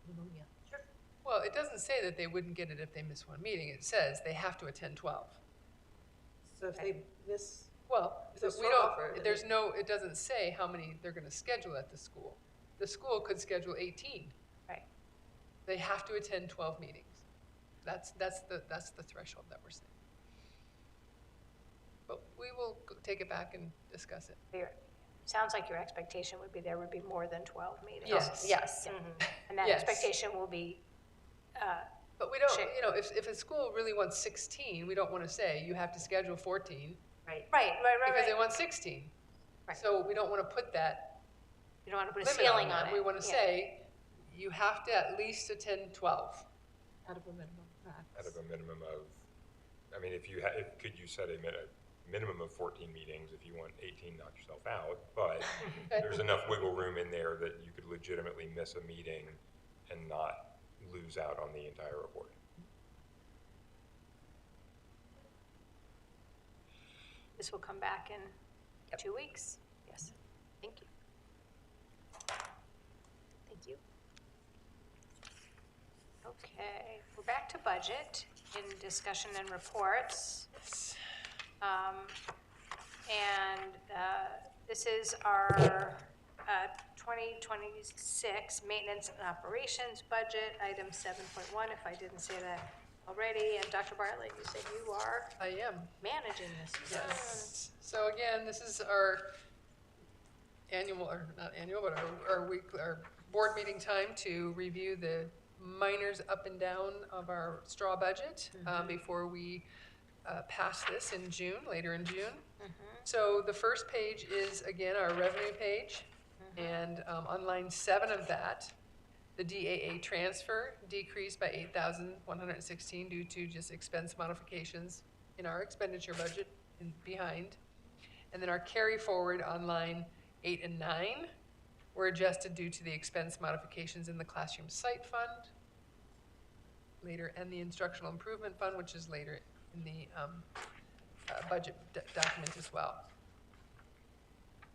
[SPEAKER 12] pneumonia. Sure.
[SPEAKER 3] Well, it doesn't say that they wouldn't get it if they miss one meeting. It says they have to attend 12.
[SPEAKER 12] So if they miss,
[SPEAKER 3] Well,
[SPEAKER 12] If it's
[SPEAKER 3] we
[SPEAKER 12] not
[SPEAKER 3] don't,
[SPEAKER 12] offered, then
[SPEAKER 3] there's no, it doesn't say how many they're gonna schedule at the school. The school could schedule 18.
[SPEAKER 1] Right.
[SPEAKER 3] They have to attend 12 meetings. That's the threshold that we're saying. But we will take it back and discuss it.
[SPEAKER 1] Sounds like your expectation would be there would be more than 12 meetings.
[SPEAKER 3] Yes.
[SPEAKER 14] Yes.
[SPEAKER 1] And that
[SPEAKER 3] Yes.
[SPEAKER 1] expectation will be,
[SPEAKER 3] But we don't,
[SPEAKER 1] Sure.
[SPEAKER 3] if a school really wants 16, we don't wanna say you have to schedule 14
[SPEAKER 4] Right.
[SPEAKER 1] right.
[SPEAKER 3] because they want 16.
[SPEAKER 1] Right.
[SPEAKER 3] So we don't wanna put that
[SPEAKER 1] You don't want to put a
[SPEAKER 3] limit
[SPEAKER 1] ceiling on
[SPEAKER 3] them.
[SPEAKER 1] it.
[SPEAKER 3] We wanna
[SPEAKER 1] Yeah.
[SPEAKER 3] say, you have to at least attend 12.
[SPEAKER 8] Out of a minimum max.
[SPEAKER 13] out of a minimum of, I mean, if you could you set a minimum of 14 meetings? If you want 18, knock yourself out, but there's enough wiggle room in there that you could legitimately miss a meeting and not lose out on the entire report.
[SPEAKER 1] This will come back in 2 weeks? Yes. Thank you. Thank you. Okay, we're back to budget in discussion and reports. This is our 2026 maintenance and operations budget, item 7.1, if I didn't say that already. And Dr. Bartlett, you said you are
[SPEAKER 3] I am.
[SPEAKER 1] managing this.
[SPEAKER 3] Yes. So again, this is our annual, or not annual, but our board meeting time to review the minors up and down of our straw budget before we pass this in June, later in June. So the first page is, again, our revenue page. And on line 7 of that, the DAA transfer decreased by $8,116 due to just expense modifications in our expenditure budget behind. And then our carry forward on line 8 and 9 were adjusted due to the expense modifications in the classroom site fund later, and the instructional improvement fund, which is later in the budget document as well.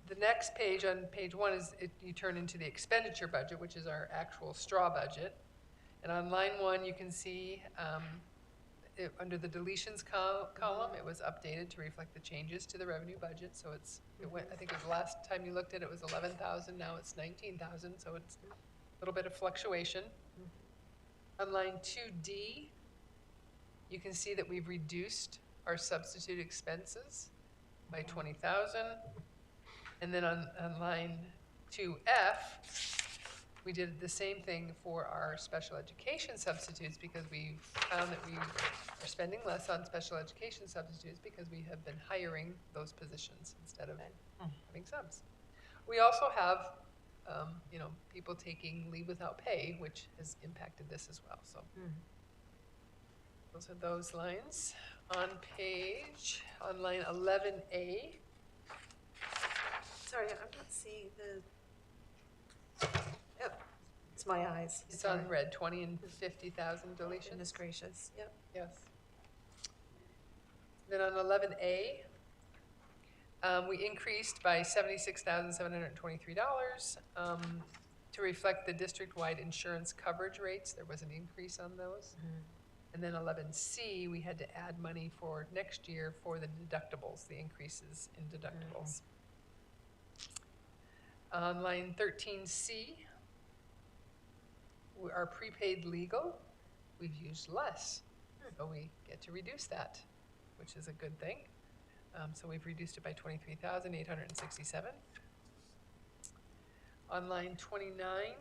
[SPEAKER 3] The next page, on page 1, is you turn into the expenditure budget, which is our actual straw budget. And on line 1, you can see under the deletions column, it was updated to reflect the changes to the revenue budget. So it went, I think it was the last time you looked at it was 11,000, now it's 19,000, so it's a little bit of fluctuation. On line 2D, you can see that we've reduced our substitute expenses by 20,000. And then on line 2F, we did the same thing for our special education substitutes because we found that we are spending less on special education substitutes because we have been hiring those positions instead of having subs. We also have, people taking leave without pay, which has impacted this as well. So those are those lines. On line 11A.
[SPEAKER 12] Sorry, I'm not seeing the, yep, it's my eyes.
[SPEAKER 3] It's on red, 20 and 50,000 deletions.
[SPEAKER 12] Goodness gracious, yep.
[SPEAKER 3] Yes. Then on 11A, we increased by $76,723 to reflect the district-wide insurance coverage rates. There was an increase on those. And then 11C, we had to add money for next year for the deductibles, the increases in deductibles. On line 13C, our prepaid legal, we've used less. So we get to reduce that, which is a good thing. So we've reduced it by $23,867. On line 29,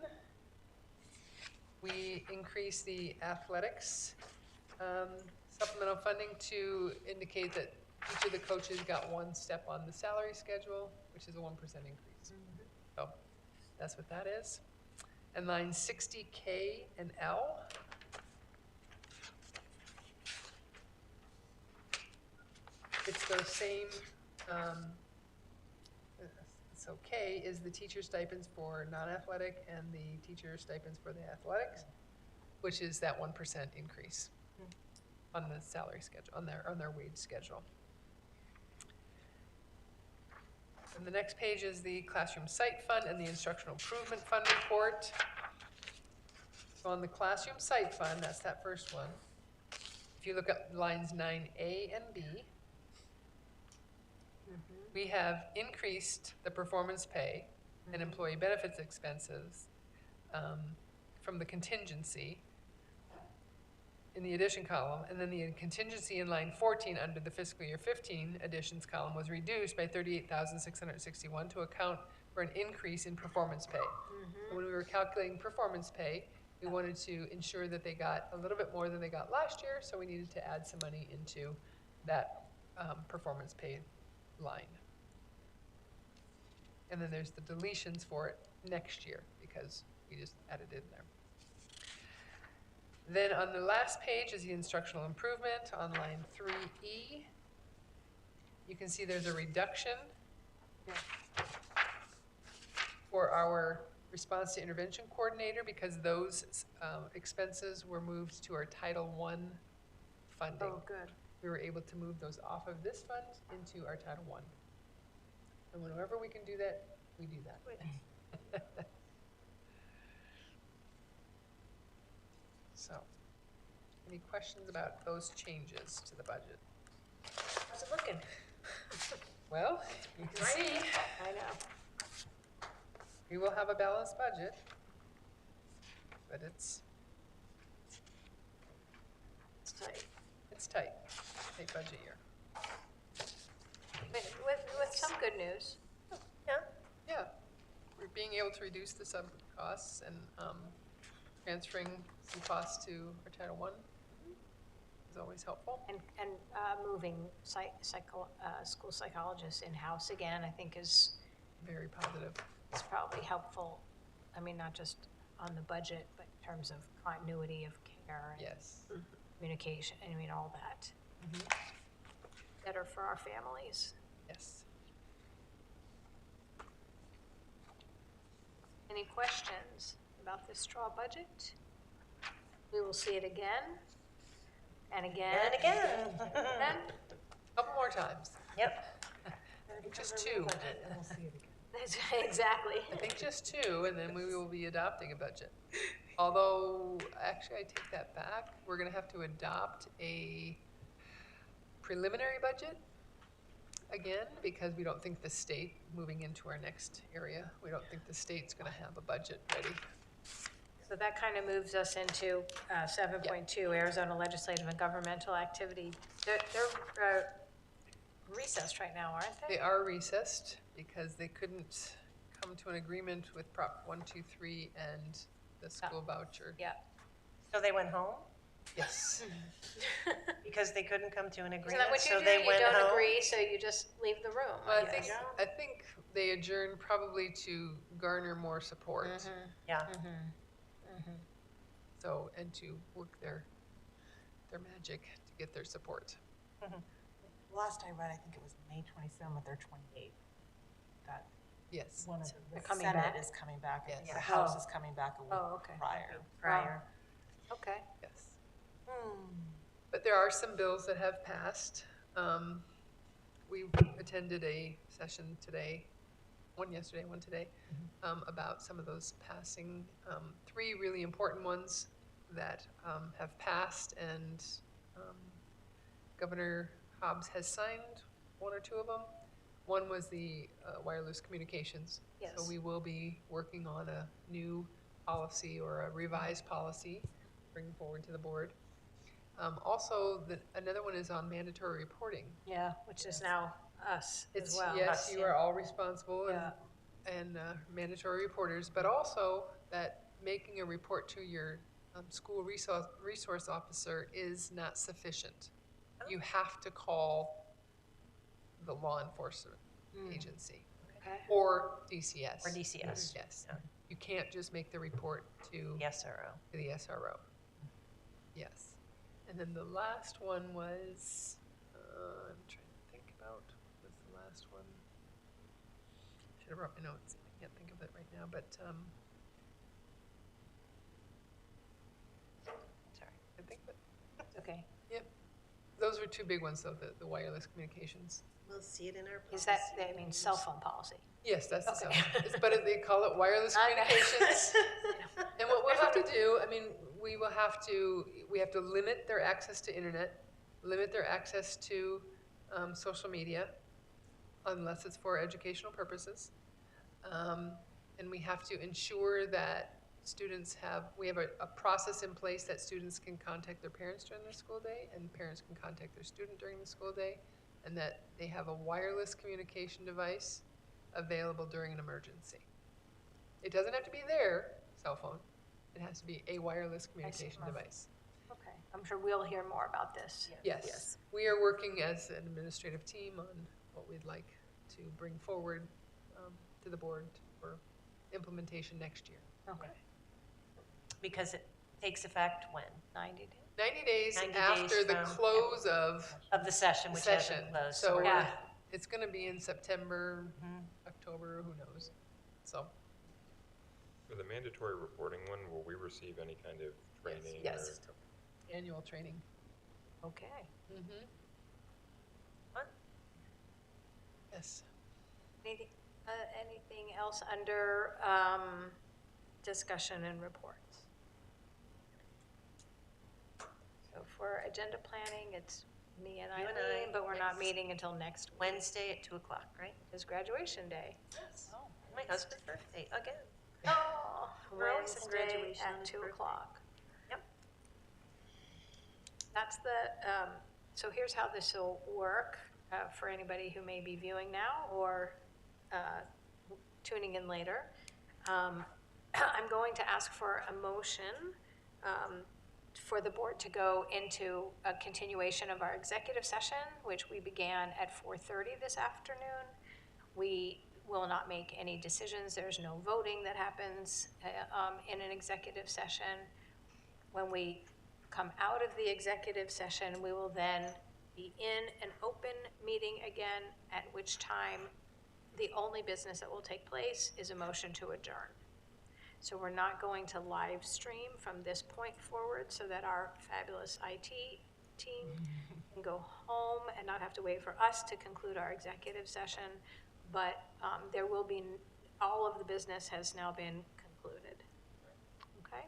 [SPEAKER 3] we increased the athletics supplemental funding to indicate that each of the coaches got one step on the salary schedule, which is a 1% increase. So that's what that is. And line 60K and L. It's the same, so K is the teacher stipends for non-athletic and the teacher stipends for the athletics, which is that 1% increase on the salary schedule, on their wage schedule. And the next page is the classroom site fund and the instructional improvement fund report. So on the classroom site fund, that's that first one. If you look at lines 9A and B, we have increased the performance pay and employee benefits expenses from the contingency in the addition column, and then the contingency in line 14 under the fiscal year 15 additions column was reduced by $38,661 to account for an increase in performance pay. When we were calculating performance pay, we wanted to ensure that they got a little bit more than they got last year, so we needed to add some money into that performance pay line. And then there's the deletions for it next year because we just added it in there. Then on the last page is the instructional improvement on line 3E. You can see there's a reduction for our response to intervention coordinator because those expenses were moved to our Title I funding.
[SPEAKER 1] Oh, good.
[SPEAKER 3] We were able to move those off of this fund into our Title I. And whenever we can do that, we do that. So, any questions about those changes to the budget?
[SPEAKER 1] How's it looking?
[SPEAKER 3] Well, you can see,
[SPEAKER 1] I know.
[SPEAKER 3] we will have a balanced budget, but it's
[SPEAKER 1] tight.
[SPEAKER 3] It's tight, tight budget year.
[SPEAKER 1] With some good news.
[SPEAKER 3] Yeah, we're being able to reduce the sub costs and transferring some costs to our Title I is always helpful.
[SPEAKER 1] And moving school psychologists in-house again, I think is
[SPEAKER 3] very positive.
[SPEAKER 1] It's probably helpful. I mean, not just on the budget, but in terms of continuity of care and
[SPEAKER 3] yes.
[SPEAKER 1] Communication. I mean, all that. Better for our families.
[SPEAKER 3] Yes.
[SPEAKER 1] Any questions about this straw budget? We will see it again and again.
[SPEAKER 4] And again.
[SPEAKER 1] And
[SPEAKER 3] a couple more times.
[SPEAKER 4] Yep.
[SPEAKER 3] Just two.
[SPEAKER 1] That's exactly.
[SPEAKER 3] I think just two, and then we will be adopting a budget. Although, actually, I take that back. We're going to have to adopt a preliminary budget again because we don't think the state, moving into our next area, we don't think the state's going to have a budget ready.
[SPEAKER 1] So that kind of moves us into 7.2, Arizona Legislative and Governmental Activity. They're recessed right now, aren't they?
[SPEAKER 3] They are recessed because they couldn't come to an agreement with Prop 123 and the school voucher.
[SPEAKER 1] Yeah.
[SPEAKER 4] So they went home?
[SPEAKER 3] Yes.
[SPEAKER 4] Because they couldn't come to an agreement,
[SPEAKER 1] Isn't that what you
[SPEAKER 4] so
[SPEAKER 1] do?
[SPEAKER 4] they
[SPEAKER 1] You
[SPEAKER 4] went
[SPEAKER 1] don't
[SPEAKER 4] home?
[SPEAKER 1] agree, so you just leave the room.
[SPEAKER 3] Well, I think they adjourned probably to garner more support.
[SPEAKER 4] Yeah.
[SPEAKER 3] So, and to work their magic to get their support.
[SPEAKER 10] Last I read, I think it was May 27th or 28th. That
[SPEAKER 3] yes.
[SPEAKER 10] One of
[SPEAKER 1] So
[SPEAKER 10] the
[SPEAKER 1] they're coming
[SPEAKER 10] Senate
[SPEAKER 1] back?
[SPEAKER 10] is coming back.
[SPEAKER 3] Yes.
[SPEAKER 10] And the House
[SPEAKER 1] Oh.
[SPEAKER 10] is coming back a week
[SPEAKER 1] Oh, okay.
[SPEAKER 10] prior.
[SPEAKER 1] Okay.
[SPEAKER 3] Yes. But there are some bills that have passed. We attended a session today, one yesterday, one today, about some of those passing. Three really important ones that have passed, and Governor Hobbs has signed one or two of them. One was the wireless communications.
[SPEAKER 1] Yes.
[SPEAKER 3] So we will be working on a new policy or a revised policy, bring forward to the board. Also, another one is on mandatory reporting.
[SPEAKER 1] Yeah, which is now us
[SPEAKER 3] It's,
[SPEAKER 1] as well.
[SPEAKER 3] yes, you are all responsible
[SPEAKER 1] Yeah.
[SPEAKER 3] and mandatory reporters, but also that making a report to your school resource officer is not sufficient. You have to call the law enforcement agency
[SPEAKER 1] Okay.
[SPEAKER 3] or DCS.
[SPEAKER 4] Or DCS.
[SPEAKER 3] Yes.
[SPEAKER 4] Yeah.
[SPEAKER 3] You can't just make the report to
[SPEAKER 4] The SRO.
[SPEAKER 3] to the SRO. Yes. And then the last one was, I'm trying to think about, what was the last one? Should have brought my notes. I can't think of it right now, but,
[SPEAKER 4] Sorry.
[SPEAKER 3] I think that,
[SPEAKER 1] Okay.
[SPEAKER 3] yep. Those were two big ones, though, the wireless communications.
[SPEAKER 4] We'll see it in our
[SPEAKER 1] Is that means cell phone policy?
[SPEAKER 3] Yes, that's the
[SPEAKER 1] Okay.
[SPEAKER 3] sound. But they call it wireless
[SPEAKER 1] I know.
[SPEAKER 3] communications. And what we'll have to do, I mean, we have to limit their access to internet, limit their access to social media, unless it's for educational purposes. And we have to ensure that we have a process in place that students can contact their parents during their school day, and parents can contact their student during the school day, and that they have a wireless communication device available during an emergency. It doesn't have to be their cell phone. It has to be a wireless communication device.
[SPEAKER 1] Okay. I'm sure we'll hear more about this.
[SPEAKER 3] Yes. We are working as an administrative team on what we'd like to bring forward to the board for implementation next year.
[SPEAKER 1] Okay.
[SPEAKER 4] Because takes effect when?
[SPEAKER 1] 90 days.
[SPEAKER 3] 90 days
[SPEAKER 4] 90 days
[SPEAKER 3] after the
[SPEAKER 4] from-
[SPEAKER 3] close of
[SPEAKER 4] Of the session, which
[SPEAKER 3] session.
[SPEAKER 4] hasn't closed.
[SPEAKER 3] So
[SPEAKER 4] we're
[SPEAKER 3] we're-
[SPEAKER 4] not-
[SPEAKER 3] it's going to be in September, October, who knows? So,
[SPEAKER 13] For the mandatory reporting one, will we receive any kind of training?
[SPEAKER 3] yes, annual training.
[SPEAKER 4] Okay.
[SPEAKER 3] Mm-hmm.
[SPEAKER 4] What?
[SPEAKER 3] Yes.
[SPEAKER 1] Anything else under discussion and reports? So for agenda planning, it's me and
[SPEAKER 4] You and
[SPEAKER 1] Eileen,
[SPEAKER 4] I,
[SPEAKER 1] but we're not
[SPEAKER 4] next-
[SPEAKER 1] meeting until next
[SPEAKER 4] Wednesday at 2 o'clock, right?
[SPEAKER 1] It's graduation day.
[SPEAKER 4] My husband's birthday, again.
[SPEAKER 1] Oh,
[SPEAKER 4] We're always at
[SPEAKER 1] Wednesday
[SPEAKER 4] graduation on
[SPEAKER 1] at
[SPEAKER 4] his
[SPEAKER 1] 2
[SPEAKER 4] birthday.
[SPEAKER 1] o'clock.
[SPEAKER 4] Yep.
[SPEAKER 1] That's the, so here's how this will work for anybody who may be viewing now or tuning in later. I'm going to ask for a motion for the board to go into a continuation of our executive session, which we began at 4:30 this afternoon. We will not make any decisions. There's no voting that happens in an executive session. When we come out of the executive session, we will then be in an open meeting again, at which time the only business that will take place is a motion to adjourn. So we're not going to live stream from this point forward so that our fabulous IT team can go home and not have to wait for us to conclude our executive session. But there will be, all of the business has now been concluded. Okay?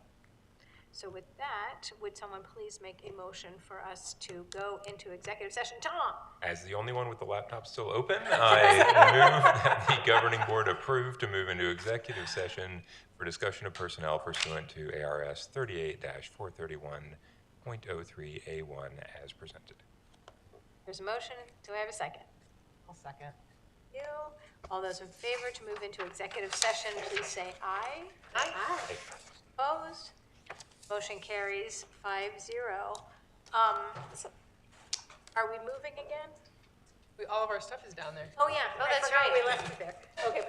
[SPEAKER 1] So with that, would someone please make a motion for us to go into executive session? Tom?
[SPEAKER 13] As the only one with the laptop still open, I move that the governing board approve to move into executive session for discussion of personnel pursuant to ARS 38-431.03A1 as presented.
[SPEAKER 1] There's a motion. Do I have a second?
[SPEAKER 10] I'll second.
[SPEAKER 1] You. All those in favor to move into executive session, please say aye.
[SPEAKER 4] Aye.
[SPEAKER 1] Opposed? Motion carries 5-0. Are we moving again?
[SPEAKER 3] All of our stuff is down there.
[SPEAKER 1] Oh, yeah. Oh, that's right. We left it there. Okay.